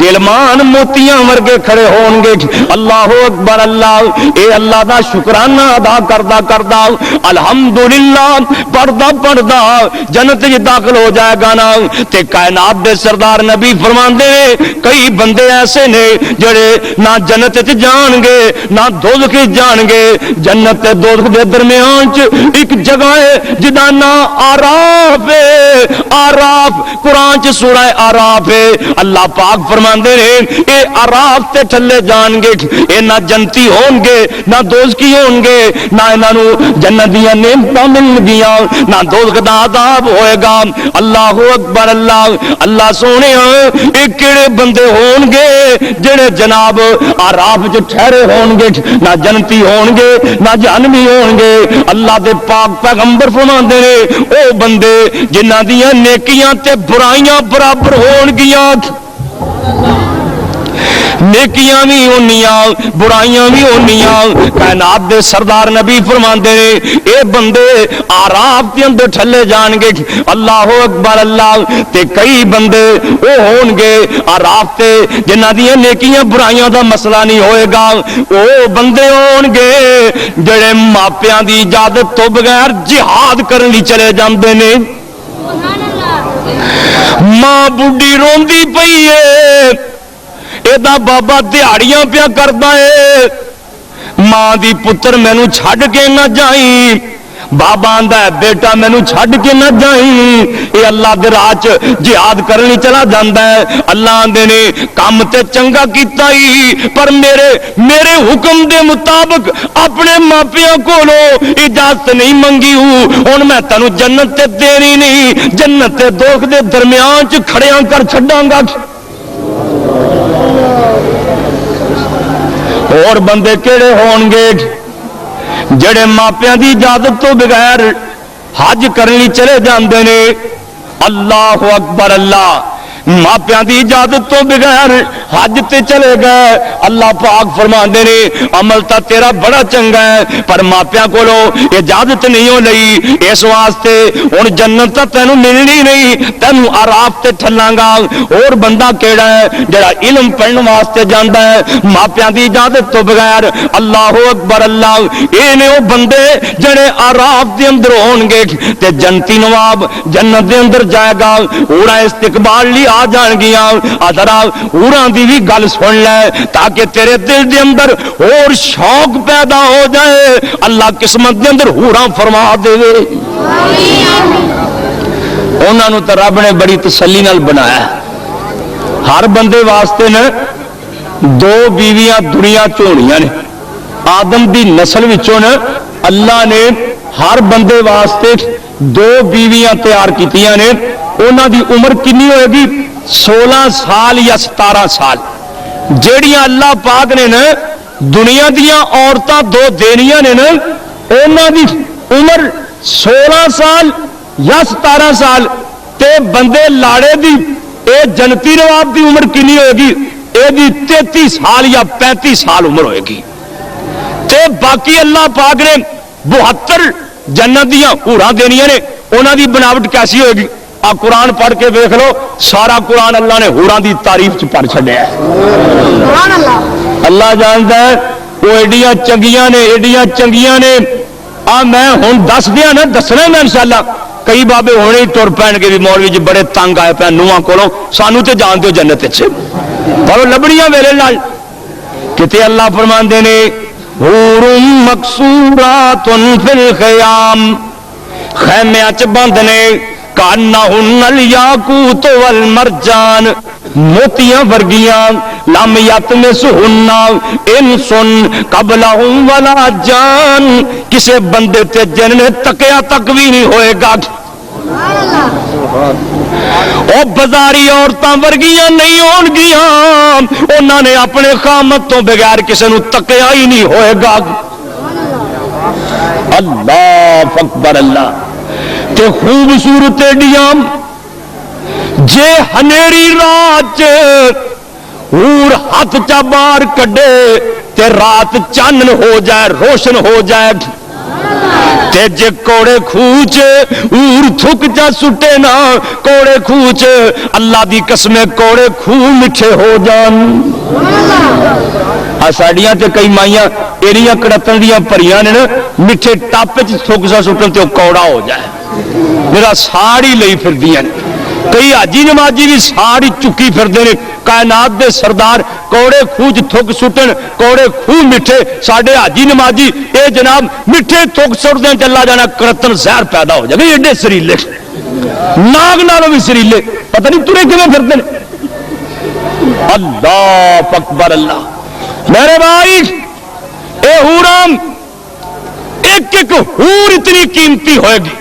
گلمان موتیاں ورگے کھڑے ہون گے. اللہ اکبر اللہ, اے اللہ دا شکرانہ ادا کردا کردا الحمدللہ پڑھدا پڑھدا جنت وچ داخل ہو جائے گا نا, تے کائنات دے سردار نبی فرماندے کئی بندے ایسے نے جڑے نہ جنت وچ جان گے نہ دوزخ وچ جان گے. جنت تے دوزخ دے درمیان چ ایک جگہ ہے جدا نام آراف ہے. آراف قرآن چ سورہ آراف ہے. اللہ پاک فرماندے نے اے آراف تے تھلے جان گے, اے نہ جنتی ہون گے نہ دوزخی ہون گے, نہ انہاں نوں جنت دیاں نعمتاں ملن گیاں نہ دوزخ دا عذاب ہوئے گا. اللہ اکبر اللہ, اللہ سونے اے کیڑے بندے ہون گے جڑے جناب آراف چ ٹھہرے ہون گے, نہ جنتی ہون گے نہ جہنمی ہون گے. اللہ دے پاک پیغمبر فرماندے نے او بندے جنہاں دیاں نیکیاں تے برائیاں برابر ہون گیاں, نیکیاں بھی ہونیاں برائیاں بھی ہونیاں. کائنات دے سردار نبی فرماندے نے اے بندے آراف دے اندر ٹھلے جان گے. اللہ اکبر اللہ, تے کئی بندے او ہون گے آراف تے جنہاں دی نیکیاں برائیاں دا مسئلہ نہیں ہوئے گا. او بندے ہون گے جڑے ماپیاں دی اجازت تو بغیر جہاد کرن لئی چلے جاندے نے. ماں بڈھی روندی پئی ہے, ایدا بابا دیہڑیاں پیا کردا ہے, ماں دی پتر مینوں چھڈ کے نہ جائیں, بابا آندا ہے بیٹا مینوں چھڈ کے نہ جائیں. اے اللہ دے راہ چ جہاد کرنی چلا جاندا ہے. اللہ آندے نے کم تے چنگا کیتا ہی, پر میرے حکم دے مطابق اپنے ماپیاں کولوں اجازت نہیں منگی ہوں. ہن میں تینوں جنت تے دینی نہیں, جنت تے دوزخ دے درمیان چ کھڑیاں کر چھڈاں گا. اور بندے کیڑے ہون گے جڑے ماپیاں دی اجازت تو بغیر حج کرنی چلے جاندے نے. اللہ اکبر اللہ, ماپیاں دی اجازت تو بغیر حج تے چلے گئے. اللہ پاک فرماندے نے عمل تا تیرا بڑا چنگا ہے پر ماپیاں کولوں اجازت نہیں ہو لئی, اس واسطے ہن جنت تا تینوں ملنی نہیں, تینوں آراف تے ٹھلاں گا. اور بندہ کیڑا ہے جڑا علم پڑھن واسطے جاندا ہے ماپیاں دی اجازت تو بغیر. اللہ اکبر اللہ, اے نے او بندے جڑے آراف دے اندر ہون گے تے جنتی نواب جنت دے اندر جائے گا. اوڑا استقبال لی آ جان گیا. ذرا اوراں دی بھی گل سن لے تاکہ تیرے دل دے اندر اور شوق پیدا ہو جائے. اللہ قسمت دے اندر ہوراں فرما دے. انہاں نوں تے رب نے بڑی تسلی نال بنایا. ہر بندے واسطے نے دو بیویاں دنیا چ ہونیاں نے. آدم دی نسل وچوں نے اللہ نے ہر بندے واسطے دو بیویاں تیار کیتیاں نے. انہاں دی عمر کنی ہوئے گی 16 سال یا 17 سال. جیڑیاں اللہ پاک نے نا دنیا دیاں عورتاں دو دینیاں نے نا انہاں دی عمر 16 سال یا 17 سال. تے بندے لاڑے دی اے جنتی نواب دی عمر کنی ہوئے گی, اے دی 33 سال یا 35 سال عمر ہوئے گی. تے باقی اللہ پاک نے 72 جنت دیاں حوراں دینیاں نے, انہاں دی بناوٹ کیسی ہوئے گی آ قرآن پڑھ کے دیکھ لو، سارا قرآن اللہ نے حوراں دی تعریف چ پڑھ چھڈیا ہے۔ اللہ جانتا ہے وہ ایڈیاں چنگیاں نے، ایڈیاں چنگیاں نے۔ میں ہوں دس دیا نا، دسنا میں انشاءاللہ۔ کئی بابے ہونے ہی ٹر پین کے بھی مولوی جی بڑے تنگ آئے پہ نواں کولوں، سانو تے جان دیو جنت اچھے پر لبڑیاں ویلے نال کتے اللہ فرماندے نے حور مقصورات فی الخیام، خیمیاں چ بند نے، کانہن الیاقوت والمرجان، موتیاں ورگیاں، لم یطمسہن انس قبلہم ولا جان، کسے بندے تے جن نے تکیا تک بھی نہیں ہوئے گا۔ او بازاری عورتاں ورگیاں نہیں ہون گیاں، انہاں نے اپنے خامد تو بغیر کسے نو تکیا ہی نہیں ہوئے گا۔ اللہ اکبر اللہ تے خوبصورت ایڈیاں جے ہنیری رات حور ہاتھ چا باہر کڈے تے رات چانن ہو جائے، روشن ہو جائے، تے جے کوڑے کھوچ حور تھک چا سٹے نا، کوڑے کھوچ اللہ دی قسمیں کوڑے کھو مٹھے ہو جان۔ ساڑیاں تے کئی مائیاں ایڑیاں کڑتن دیاں پریاں نے نا، مٹھے ٹاپے چ تھک سا سٹن تے کوڑا ہو جائے، میرا ساڑی لئی پھر دیاں۔ کئی حاجی نمازی بھی ساڑی چکی پھر دینے، کائنات دے سردار کوڑے کھوج تھک سٹن، کوڑے کھو مٹھے، ساڑے حاجی نمازی اے جناب مٹھے تھک سٹ دیں چلا جانا کرتن زہر پیدا ہو جائے۔ ایڈے سریلے ناگ نالوں بھی سریلے، پتہ نہیں ترے کیوں پھر دینے۔ اللہ اکبر اللہ میرے بھائی، اے حورام ایک ایک حور اتنی قیمتی ہوئے گی۔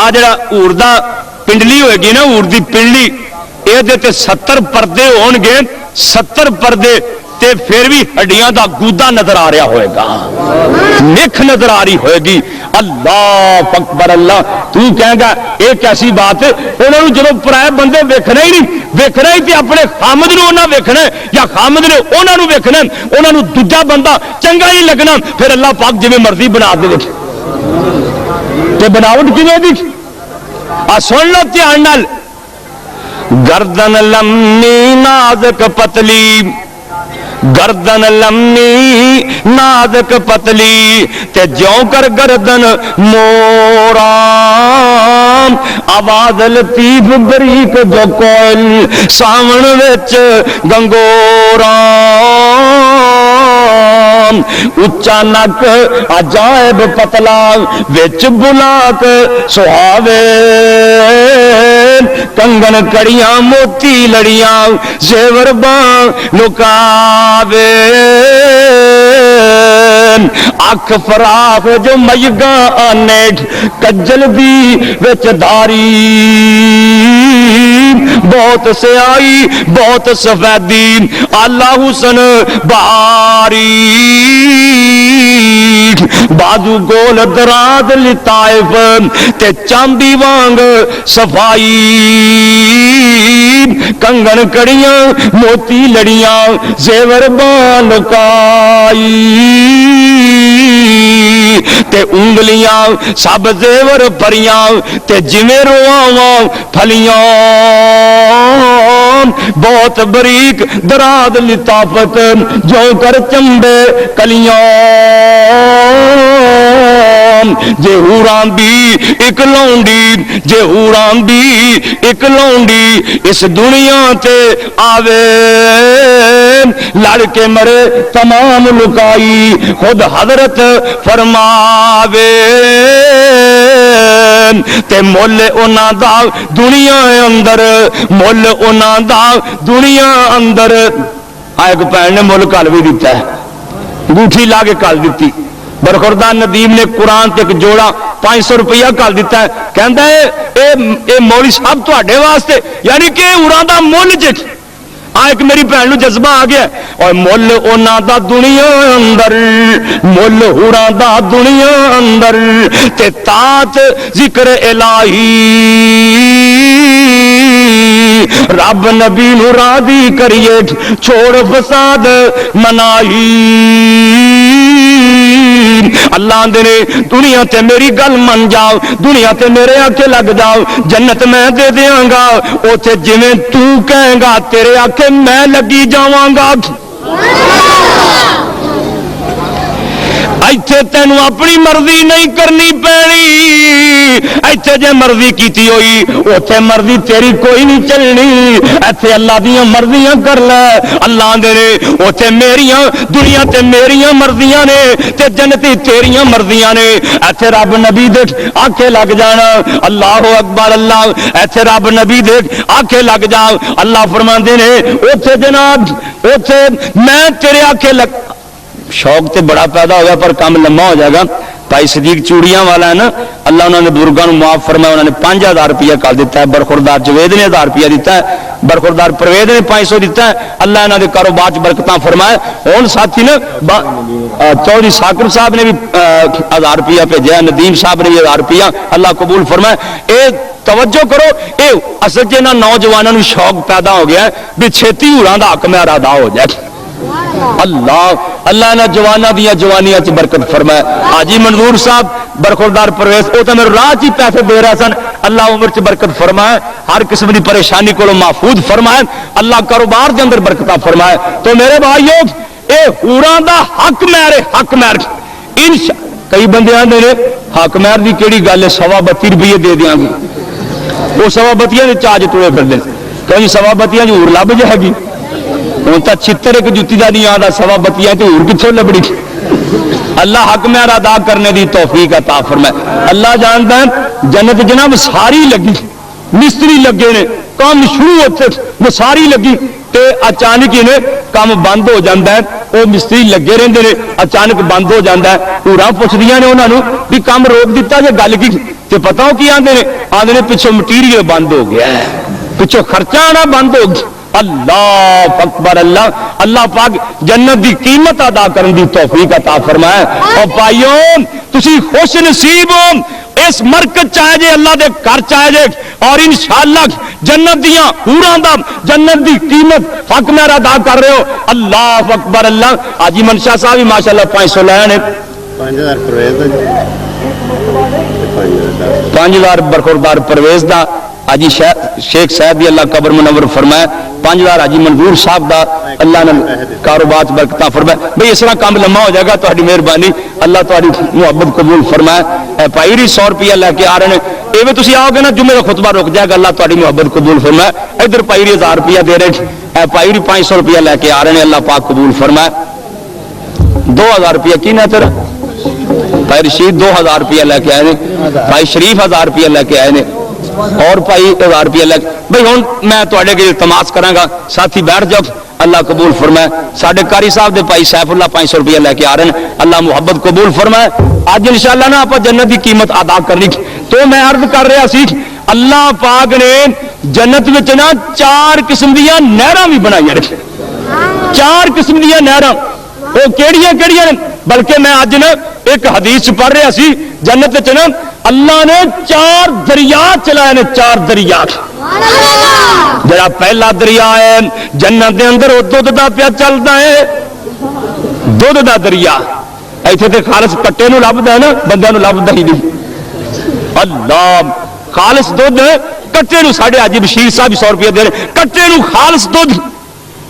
آ جڑا حور دا پنڈلی ہوئے گی نا، حور دی پنڈلی، اے دیتے 70 پردے ہون گے، 70 پردے تے پھر بھی ہڈیاں دا گودا نظر آ رہا ہوئے گا، نکھ نظر آ رہی ہوئے گی۔ اللہ اکبر اللہ تو کہیں گا ایک ایسی بات ہے، انہوں نے جب پرائے بندے ویکھنا ہی نہیں، ویکھنا ہی تے اپنے خامد نے انہاں ویکھنا ہے یا خامد نے انہاں نو ویکھنا ہے، انہاں نو دوجا بندہ چنگا نہیں لگنا، پھر اللہ پاک جویں مرضی بنا دے تے بناوٹ کیویں دی۔ سن لو دھیان نال، گردن لمبی نازک پتلی، گردن لمبی نازک پتلی تے جوں کر گردن مورا، آواز لطیف بریک جو کوئل ساون وچ گنگورا، اچا نک عجائب پتلا وچ بلاک سہاوے، کنگن کڑیاں موتی لڑیاں زیور باں لکاوے، اکھ فراخ جو میگاں آنیٹ کجل دی وچ داری، بہت سیائی بہت سفیدی آلہ حسن بہاری، بازو گول دراز لطائف تے چاندی وانگ صفائی، کنگن کڑیاں موتی لڑیاں زیور بان لکائی، تے انگلیاں سب زیور پریاں تے جویں رواں پھلیاں، بہت بریک دراز لطافت جو کر چمبے کلیاں، جے حوراں دی ایک لونڈی، جے حوراں دی ایک لونڈی اس دنیا تے آوے، لڑ کے مرے تمام لکائی خود حضرت فرماوے، تے مول انہاں دا دنیا اندر، مول انہاں دا دنیا اندر۔ ایک بھن نے مل کل بھی دیتا ہے، انگوٹھی لا کے کل دیتی، برخوردار ندیم نے قرآن تے ایک جوڑا 500 روپیہ کل دیتا ہے، کہندا ہے اے مولوی صاحب تواڈے واسطے، یعنی کہ اڑاں دا مل جے۔ ایک میری بہن نو جذبہ آ گیا، اور مل انہاں دا دنیا اندر، مل اڑاں دا دنیا اندر تے تات ذکر الہی، رب نبی نو راضی کریے چھوڑ فساد منائی، اللہ آندے نے دنیا تے میری گل من جاؤ, دنیا تے میرے آکے لگ جاؤ, جنت میں دے دیاں گا, اوتھے جویں تو کہیں گا تیرے آکے میں لگی جاواں گا. ایتھے تینوں اپنی مرضی نہیں کرنی پینی, ایتھے جے مرضی کیتی ہوئی اوتھے مرضی تیری کوئی نہیں چلنی, ایتھے اللہ دیاں مرضیاں کر لے. اللہ دے نے اوتھے میریاں دنیا تے میریاں مرضیاں نے تے جنتی تیریاں مرضیاں نے. ایتھے رب نبی دے آکھے لگ جانا اللہ اکبر اللہ, ایتھے رب نبی دے آکھے لگ جا. اللہ فرماندے نے اوتھے جناب اوتھے میں تیرے آکھے لگ. شوق تے بڑا پیدا ہو گیا پر کام لمبا ہو جائے گا. بھائی صدیق چوڑیاں والا ہے نا, اللہ انہوں نے بزرگوں معاف فرمایا, انہوں نے 5000 روپیہ کر دیتا ہے, برخوردار جوید نے 1000 روپیہ دیتا ہے, برخوردار پروید نے 500 دیتا ہے. اللہ انہوں نے کاروبار برکتاں فرمائے. ہوں ساتھی نے چودھری ساکر صاحب نے بھی 1000 روپیہ بھیجا, ندیم صاحب نے بھی 1000 روپیہ, اللہ قبول فرمائے. اے توجہ کرو, اے اصل چ نوجوانوں شوق پیدا ہو گیا بھی چھتی ہوراں دا حق میرا ادا ہو جائے. اللہ نے جوانہ دیا جوانیاں چ برکت فرمائے. حاجی منظور صاحب برخوردار پرویز وہ تو میرے راہ چ پیسے دے رہے سن, اللہ عمر چ برکت فرمائے, ہر قسم کی پریشانی کو محفوظ فرمائے, اللہ کاروبار دے اندر برکتاں فرمائے. تو میرے بھائیو اے حوراں دا حق میرے حق مہر کئی بندے آندے نے حق مہر دی کیڑی گل ہے, 32 روپیے دے دیاں گے. وہ 32 دے چاج ٹوئے پھردے کہ 32 ہور لب جائے گی. ہوں تو چھتر ایک جتی کا نہیں آتا, 32 تو ہور کتوں لبڑی. اللہ حق مہر ادا کرنے دی توفیق عطا فرمائے. اللہ جانتا ہے جنت جناب ساری لگی, مستری لگے نے, کام شروع ہوتے وہ ساری لگی تے اچانک ہی نے کام بند ہو جاتا ہے. وہ مستری لگے رہتے ہیں, اچانک بند ہو جاتا ہے. پورا پوچھدیاں نے انہوں نے بھی کام روک دیتا جے گل کی تے پتہ ہو کی آندے نے, آندے نے پچھوں مٹیریل بند ہو گیا ہے, پچھوں خرچہ آنا بند ہو گیا. اللہ اکبر اللہ. اللہ پاک جنت دی قیمت ادا کرنے دی توفیق عطا فرمائے. اور بھائیوں تسی خوش نصیب ہو, اس مرکز چاہے جے اللہ دے گھر چاہے جے, اور انشاءاللہ جنت دیاں حوراں دا جنت دی قیمت حق مہر ادا کر رہے ہو. اللہ اکبر اللہ. حاجی منشا صاحب بھی ماشاءاللہ 500 لائے نے, 5000 پرویز دا, 5000 برخوردار پرویز دا. حاجی شیخ صاحب بھی اللہ قبر منور فرمائے. 5000 حاجی منظور صاحب دا, اللہ نے کاروبار برکتاں فرمائے. بھئی اس طرح کام لمبا ہو جائے گا, تہاڈی مہربانی, اللہ تہاڈی محبت قبول فرمائے. اے بھائی 100 روپیہ لے کے آ رہے ہیں, ایویں تسی آؤ گے نا جمعے کا خطبہ رک جائے گا, اللہ تہاڈی محبت قبول فرمائے. ادھر بھائی 1000 روپیہ دے رہے ہیں, اے بھائی 500 روپیہ لے کے آ رہے ہیں, اللہ پاک قبول فرمائے. 2000 روپیہ کی نا تیرا بھائی رشید 2000 روپیہ لے کے آئے نے, بھائی شریف 1000 روپیہ لے کے آئے نے, اور بھائی 1000 روپیہ لے. بھائی ہوں میں تواڈے کے التماس کراں گا ساتھی بیٹھ جاؤ, اللہ قبول فرمائے. ساڈے قاری صاحب دے بھائی سیف اللہ 500 روپیہ لے کے آ رہے ہیں, اللہ محبت قبول فرمائے. اج انشاءاللہ نا آپ جنت کی قیمت ادا کرنی. تو میں عرض کر رہا سی اللہ پاک نے جنت وچ نا 4 قسم دیاں نہراں بھی بنائیاں نے, 4 قسم دیاں نہراں. وہ کیڑیاں کیڑیاں نے, بلکہ میں اج نا ایک حدیث پڑھ رہا سی, جنت وچ نا اللہ نے 4 دریا چلائے نے, 4 دریا. جڑا پہلا دریا ہے جنت دے اندر وہ دودھ دا پیا چلتا ہے, دودھ دا دریا. ایتھے تے خالص کٹے نو لبدا ہے نا, بندے نو لبدا ہی نہیں. اللہ خالص دودھ کٹے نو, ساڈے حاجی بشیر صاحب 100 روپیہ دے رہے, کٹے نو خالص دودھ.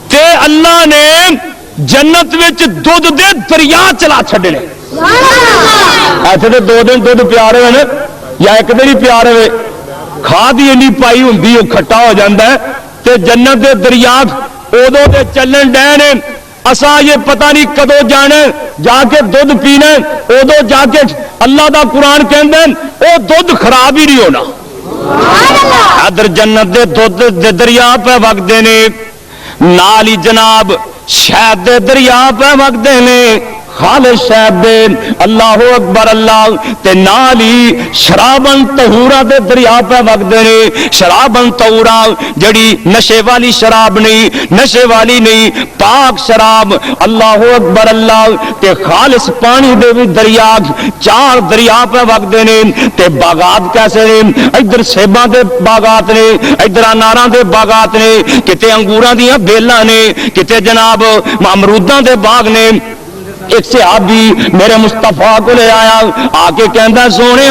تے اللہ نے جنت وچ دودھ دے دریا چلا چھڈے نے. ایتھے تے 2 دن دودھ پیا رہے ہیں یا ایک دن ہی پیا رہے, کھاد ہی اینی پائی ہوندی وہ کھٹا ہو جاتا ہے. تے جنت دے دریا ادو دے چلن ڈے نے, اساں یہ پتہ نہیں کدو جانا جا کے دودھ پینا, ادو جا کے اللہ دا قرآن کہندے او دودھ خراب ہی نہیں ہونا. ادھر جنت دے دودھ دے دریا پہ وگدے نے, نال ہی جناب شہد دے دریا پہ وگدے نے, خالص شہد دے. اللہ اکبر اللہ. تے نالی شرابن طہورا دے دریا پہ وگدے نے, شرابن طہورا جڑی نشے والی شراب نہیں, نشے والی نہیں, پاک شراب. اللہ اکبر اللہ. تے خالص پانی دے بھی دریا, 4 دریا پہ وگدے نے. تے باغات کیسے نے, ادھر سیباں دے باغات نے, ادھر اناراں دے باغات نے, کتے انگوراں دیاں بیلاں نے, کتے جناب امروداں دے باغ نے. ایک صحابی میرے مصطفیٰ کو لے آیا، آ کے کہندا سونے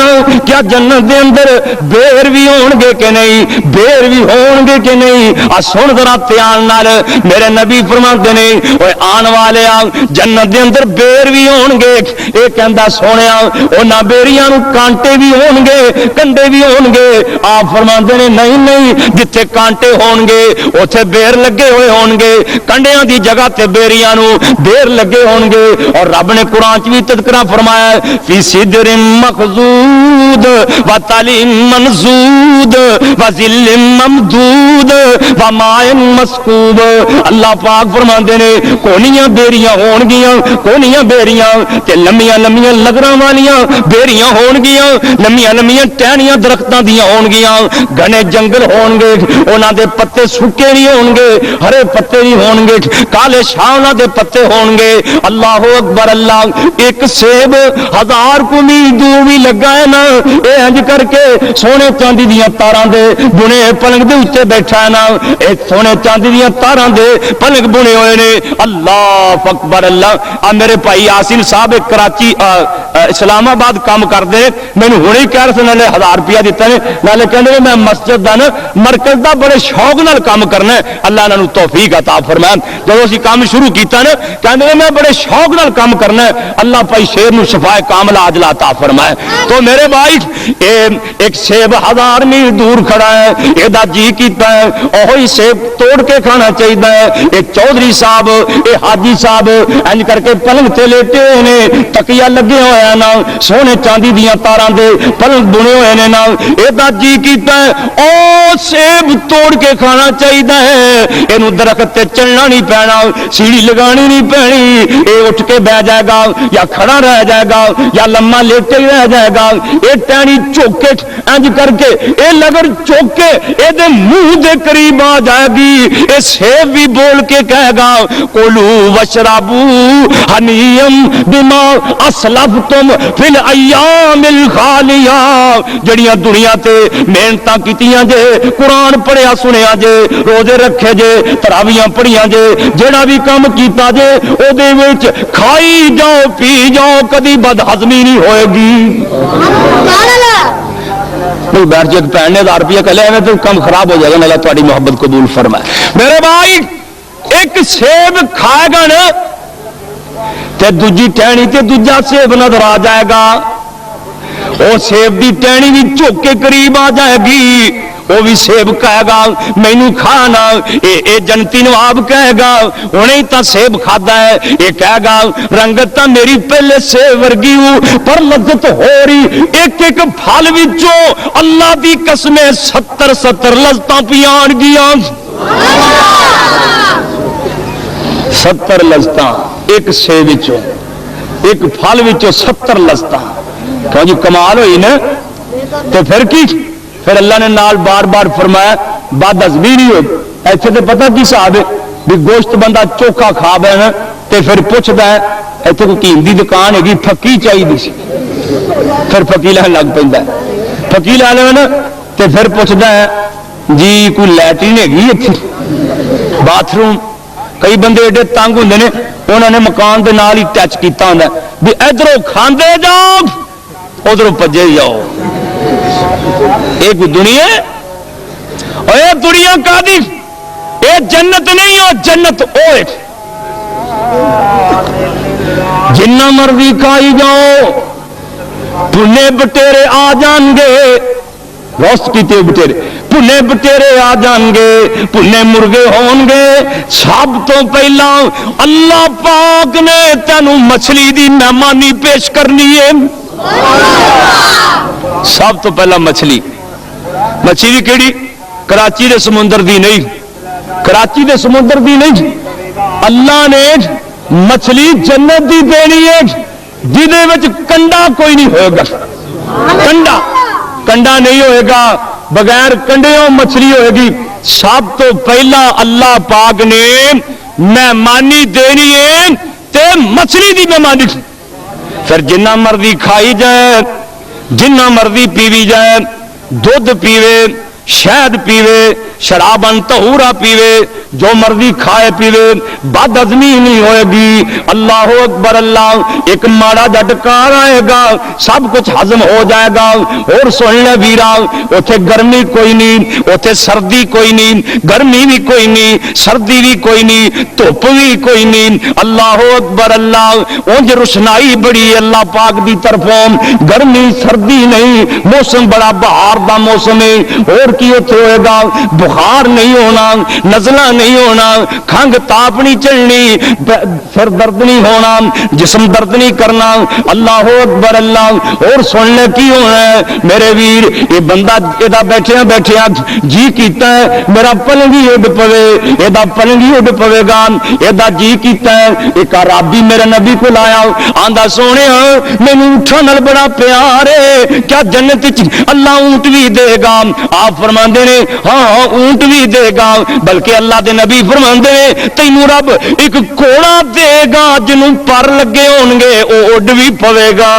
کیا جنت دے اندر بیر بھی ہون گے کہ نہیں، بیر بھی ہون گے کہ نہیں؟ سن ذرا دھیان نال، میرے نبی فرماندے نے اوے آن والے جنت دے اندر بیر بھی ہون گے۔ اے کہندا سونیا انہاں بیریاں نوں کانٹے بھی ہون گے، کنڈے بھی ہون گے۔ آپ فرماندے نے نہیں نہیں، جتھے کانٹے ہون گے اوتھے بیر لگے ہوئے ہون گے، کنڈیاں دی جگہ تے بیریاں نوں بیر لگے ہون گے۔ اور رب نے قرآن چ بھی تذکرہ فرمایا ہے فی سدر مخضود و طلع منضود و ظل ممدود و ماء مسکوب۔ اللہ پاک فرماندے نے کونیاں بیریاں ہون گیاں، کونیاں بیریاں تے لمیاں لمیاں لگراں والیاں بیریاں ہون گیاں، لمیاں لمیاں ٹہنیاں درختاں دیاں ہون گیاں، گھنے جنگل ہون گے، انہاں دے پتے سکے نہیں ہون گے، ہرے پتے نہیں ہون گے، کالے شاہ انہاں دے پتے ہون گے۔ اللہ اکبر اللہ، ایک سیب 1000 کو میل دور بھی لگا ہے نا، اے انج کر کے سونے چاندی دیاں تاراں دے بنے پلنگ دے اوتے بیٹھا ہے نا، اے سونے چاندی دیاں تاراں دے پلنگ بنے ہوئے نے۔ اللہ اکبر اللہ۔ میرے بھائی یاسین صاحب کراچی اسلام آباد کام کرتے، مینوں ہنے ہی کہہ رہے تھے 1000 روپیہ دیتا نے، نالے کہندے میں مسجد دا نا مرکز دا بڑے شوق نال کام کرنا ہے، اللہ انہاں نوں توفیق عطا فرمائے۔ جدوں اسی کام شروع کیتا نا کہندے میں بڑے شوق نال کام کرنا ہے، اللہ پائی شیر نو شفائے کاملہ عاجلہ عطا فرمائے۔ تو میرے بھائی ایک سیب 1000 میل دور کھڑا ہے، اے دا جی کیتا ہے اوہی سیب توڑ کے کھانا چاہیے ہے۔ اے چودھری صاحب اے حاجی صاحب انج کر کے پلنگ تے لیٹے ہوئے نے، تکیا لگے ہوئے ہیں نا، سونے چاندی دیاں تاراں دے پلنگ بنے ہوئے نے نا، اے دا جی کیتا ہے او سیب توڑ کے کھانا چاہیے ہے، اینو درخت تے چڑھنا نہیں پینا، سیڑھی لگانی نہیں پینی، اے اٹھ کے بہ جائے گا یا کھڑا رہ جائے گا یا لمحہ لیٹے ہی رہ جائے گا۔ اے ٹہنی چوکے انج کر کے اے لگر چوکے اے دے منہ دے قریب آ جائے گی، اے سیب بھی بول کے کہے گا کلو وشربو حنیم بما اسلفتم فی الایام الخالیہ۔ جڑیاں دنیا تے محنتاں کیتیاں جے، قرآن پڑھیا سنیا جے، روزے رکھے جے، تراویاں پڑھیاں جے، جڑا بھی کام کیتا جے او دے وچ کھائی جاؤ پی جاؤ، کدی بد ہضمی نہیں ہوئے گی۔ نہیں بیٹھ جائے بھن نے 1000 روپیہ کہہ لیا تو کام خراب ہو جائے گا، اللہ تہاڈی محبت قبول فرمائے۔ میرے بھائی ایک سیب کھائے گا نا تے دوجی ٹہنی تے دوجا سیب نظر آ جائے گا، وہ سیب دی ٹہنی بھی چوک کے قریب آ جائے گی، وہ بھی سیب کہے گا مینوں کھانا، اے جنتی نواب کہے گا انہیں تا سیب کھادا ہے، یہ کہے گا رنگت تا میری پہلے سیب ورگی ہوں پر لذت ہو رہی، ایک ایک پھل وچوں اللہ دی قسمیں 70 لذتاں پیان گیا، 70 لذتاں ایک سیب وچوں، ایک پھل وچوں 70 لذتاں۔ کہ جی کمال ہوئی نا، تو پھر کی؟ پھر اللہ نے نال بار بار فرمایا بد ہضمی نہیں ہو۔ ایسے تو پتہ کی صاحب بھی گوشت بندہ چوکھا کھا بینا تے پھر پوچھتا ہے ایتھے کوئی قیم دی دکان ہے پھکی چاہیے سی، پھر پھکی لین لگ پیندا ہے، پھکی لا لے نا تے پھر پوچھتا ہے جی کوئی لیٹرین ہے اتنے باتھ روم۔ کئی بندے ایڈے تنگ ہوندے نے انہوں نے مکان دے نال ہی ٹچ کیتا ہوندا بھی ادھروں کھاندے جاؤ ادھروں پجے جاؤ۔ ایک دنیا اور یہ دنیا کا دی یہ جنت نہیں ہو، جنت اوے جنہ مرضی کھائی جاؤ، بھنے بٹیرے آ جان گے، روست کیتے بٹیرے بھنے بٹیرے آ جان گے، بھنے مرغے ہون گے، سب تو پہلا اللہ پاک نے تینوں مچھلی دی مہمانی پیش کرنی ہے۔ سب تو پہلا مچھلی کیڑی؟ کراچی دے سمندر دی نہیں، کراچی دے سمندر دی نہیں، اللہ نے مچھلی جنت دی دینی ہے جہدے وچ کنڈا کوئی نہیں ہوئے گا، کنڈا نہیں ہوئے گا، بغیر کنڈیوں مچھلی ہوئے گی۔ سب تو پہلا اللہ پاک نے مہمانی دینی ہے تے مچھلی دی مہمانی، پھر جنہ مرضی کھائی جائے، جنہ مرضی پیوی جائے، دودھ پیوے، شہد پیوے، شرابن طہورا پیوے، جو مرضی کھائے پیوے، بد ہضمی نہیں ہوئے گی۔ اللہ اکبر اللہ، ایک ماڑا جھٹکار آئے گا، سب کچھ ہضم ہو جائے گا۔ اور سن لے ویرا، اوتھے گرمی کوئی نہیں، اوتھے سردی کوئی نہیں، گرمی بھی کوئی نہیں، سردی بھی کوئی نہیں، دھوپ بھی کوئی نہیں۔ اللہ اکبر اللہ، اونج روشنائی بڑی اللہ پاک دی طرفوں، گرمی سردی نہیں، موسم بڑا بہار دا موسم ہے۔ اور کی اتنے ہوئے گا، بخار نہیں ہونا، نزلہ نہیں ہونا، کھنگ تاپ نہیں چلنی، سر درد نہیں ہونا، جسم درد نہیں کرنا۔ اللہ اکبر اللہ۔ اور سننے کی ہونا ہے میرے ویر، یہ بندہ یہ بیٹھیا بیٹھیا جی کیتا ہے میرا پلنگی اڈ پوے، یہ پلنگی اڈ پوے گا، یہ جی کیتا ہے۔ ایک عربی میرے نبی کو لایا، آندا سونے مینوں اٹھن نال بڑا پیار ہے، کیا جنت اللہ اونٹ بھی دے گا؟ آپ فرماندے نے ہاں اونٹ بھی دے گا، بلکہ اللہ دے نبی فرماندے نے تینوں رب ایک گھوڑا دے گا جنوں پر لگے ہون گے، وہ اڈ بھی پوے گا۔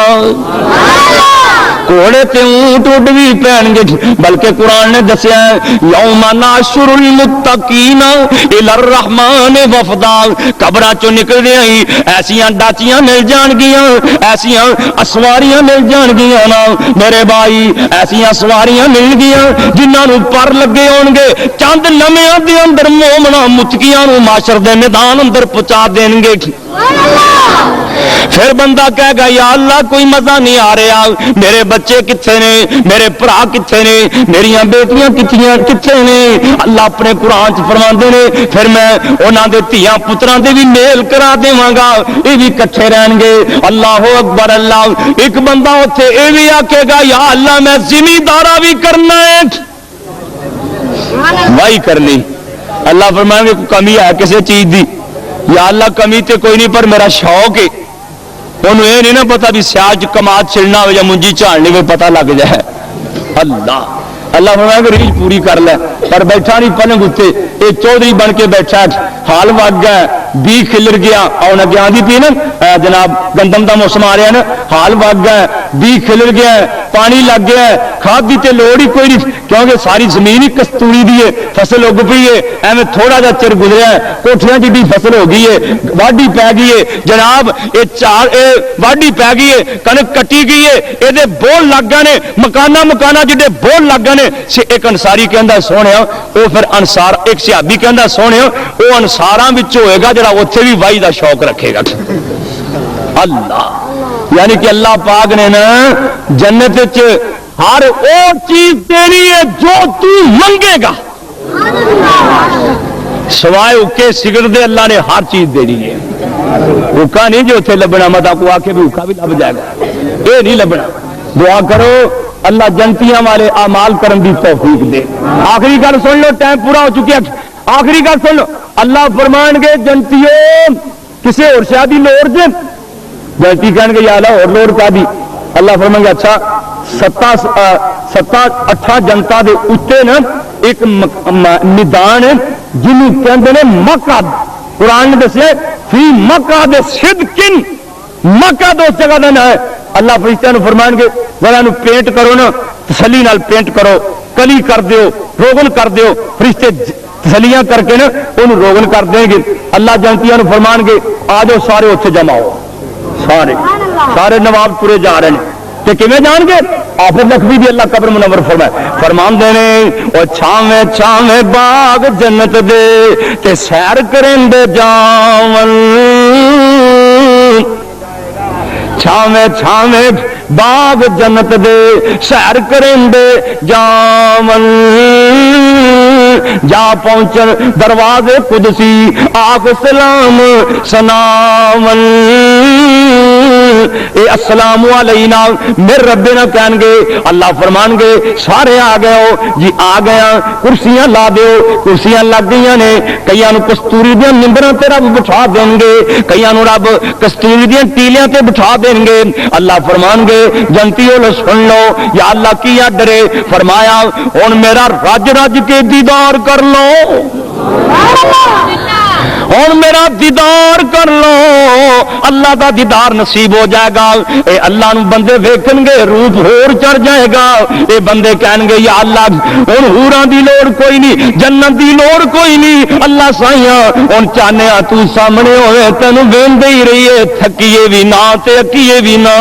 گھوڑے تے اونٹ اڈ بھی پہن گے، بلکہ قرآن نے دسیا یوم ناشر المتقین الی الرحمن وفدا، قبراں چوں نکلدے ہی ایسیاں ڈاچیاں مل جان گیاں، ایسیاں اسواریاں مل جان گیاں نا میرے بھائی، ایسیاں سواریاں مل گیاں جنہاں نوں پر لگے ہون گے، چند لمحیاں دے اندر مومنا متقیاں نوں معاشر دے میدان اندر پہنچا دین گے۔ پھر بندہ کہے گا یا اللہ کوئی مزہ نہیں آ رہا، میرے بچے کتنے نے، میرے بھرا کتنے نے، میریاں بیٹیاں کتنے نے؟ اللہ اپنے قرآن چ فرماندے نے پھر میں انہاں دے دھیاں پتراں دے بھی میل کرا دیواں گا، یہ بھی کٹھے رہن گے۔ اللہ اکبر اللہ۔ ایک بندہ اوتھے یہ بھی آکھے گا یا اللہ میں زمیندارا بھی کرنا ہے، واہی کرنی۔ اللہ فرمائیں گے کوئی کمی ہے کسی چیز دی؟ یا اللہ کمی تے کوئی نہیں، پر میرا شوق ہے۔ انہوں یہ نہیں نا پتا بھی سیاج کماد چھڑنا ہو یا منجی چاڑنی کو پتہ لگ جائے۔ اللہ فرمائے کہ ریچ پوری کر لے، پر بیٹھا نہیں پلنگ اتنے، یہ چودھری بن کے بیٹھا، حال وگ گیا، بی کھلر گیا، آؤ نہ گیا دی پی نا جناب گندم دا موسم آ رہا ہے نا، حال وگ گیا، بی کھلر گیا، پانی لگ گیا، کھاد دی تے لوڑ ہی کوئی نہیں، کیونکہ ساری زمین ہی کستوری دی ہے، فصل اگ پئی ہے، ایویں تھوڑا جا چر گزریا ہے، کوٹھیاں جی فصل ہو گئی ہے، واڈی پی گئی ہے جناب، یہ واڈی پی گئی ہے، کنک کٹی گئی ہے، یہ بول لگ گئے نے، مکانا جڑے بول لگ گئے نے۔ ایک انصاری کہندا سونے وہ پھر انصار، ایک صحابی کہندا سونے وہ انصاراں وچ ہوئے گا جڑا اوتھے بھی واہی دا شوق رکھے گا۔ اللہ یعنی کہ اللہ پاک نے نا جنت وچ ہر وہ چیز دینی ہے جو تو منگے گا، سوائے اکے سگڑ دے اللہ نے ہر چیز دینی ہے۔ اکا نہیں جو اتنے لبنا، مت آپ کو آ کے بھی اکا بھی لب جائے گا، یہ نہیں لبنا۔ دعا کرو اللہ جنتیاں والے اعمال کرن دی توفیق دے۔ آخری گل سن لو، ٹائم پورا ہو چکا، آخری گل سن لو، اللہ فرمان گے جنتیوں کسی اور شاہ دی لوڑ جے، جنتی کہن گے یا اللہ اور لوڑ کا دی، اللہ فرمان گے اچھا 7-8 جنتا دے اتنے نا ایک میدان ہے جنوں کہندے نے مقعد، قرآن نے دسے فی مقعد صدق، مقعد اس جگہ دا نام ہے۔ اللہ فرشتیاں نو فرمان گے ذرا نو پینٹ کرو نا، تسلی نال پینٹ کرو، کلی کر دیو، روغن کر دیو، فرشتے تسلیاں کر کے نا انہوں روغن کر دیں گے۔ اللہ جنتیاں نو فرمان گے آ جاؤ سارے اتنے جمع ہو، سارے نواب ترے جا رہے ہیں، کہ کیویں جان گے؟ آفر لکھوی بھی اللہ قبر منور فرمائے، فرمان دینے او چھاویں چھاویں باغ جنت دے تے سیر کریں دے جاون، چھاویں چھاویں باغ جنت دے سیر کریں دے جاون، جا پہنچن دروازے قدسی آگ سلام سناون، اے السلام علینا میرے رب نہ کہن گے، اللہ فرمان گے سارے آ گئے ہو جی، آ گیا، کرسیاں لا دیو، کرسیاں لگ گئی نے، کئیاں نو کستوری دیاں نمبراں تے رب بٹھا دیں گے، کئیاں نو رب کستوری دیاں ٹیلیاں تے بٹھا دیں گے۔ اللہ فرمان گے جنتیوں لو سن لو، یا اللہ کیا ڈرے؟ فرمایا ہن میرا رج رج کے دیدار کر لو، ہن میرا دیدار کر لو، اللہ دا دیدار نصیب ہو جائے گا۔ اے اللہ نو بندے ویکھن گے روپ ہور چڑھ جائے گا، اے بندے کہن گے یا اللہ ہن حوراں دی لوڑ کوئی نہیں، جنت دی لوڑ کوئی نہیں، اللہ سائیاں ہن چاہنے آ تو سامنے ہوئے تینوں ویندے ہی رہیے، تھکیے بھی نہ تے اکیے بھی نہ۔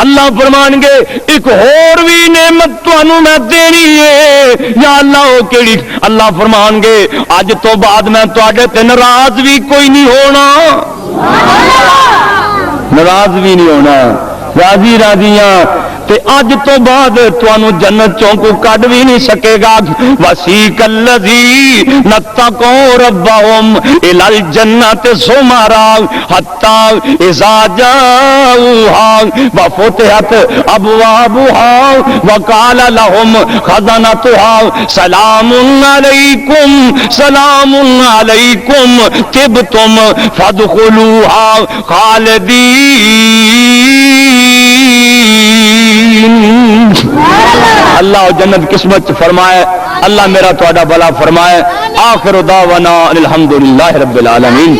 اللہ فرمان گے ایک اور بھی نعمت تانوں میں دینی ہے، یا اللہ او کیڑی؟ اللہ فرمان گے اج تو بعد میں تواڈے تے ناراض بھی کوئی نہیں ہونا، ناراض بھی نہیں ہونا، راضی راضیاں تے اج تو بعد تانوں جنت چوں کو کڈ بھی نہیں سکے گا۔ وسیق الذین اتقوا ربهم الی الجنۃ زمرا حتی اذا جاءوها وفتحت ابوابها وقال لهم خزنتها سلام علیکم سلام علیکم طبتم فادخلوها خالدین۔ اللہ جنت قسمت فرمائے، اللہ میرا تہاڈا بھلا فرمائے۔ آخر دعوانا الحمدللہ رب العالمین۔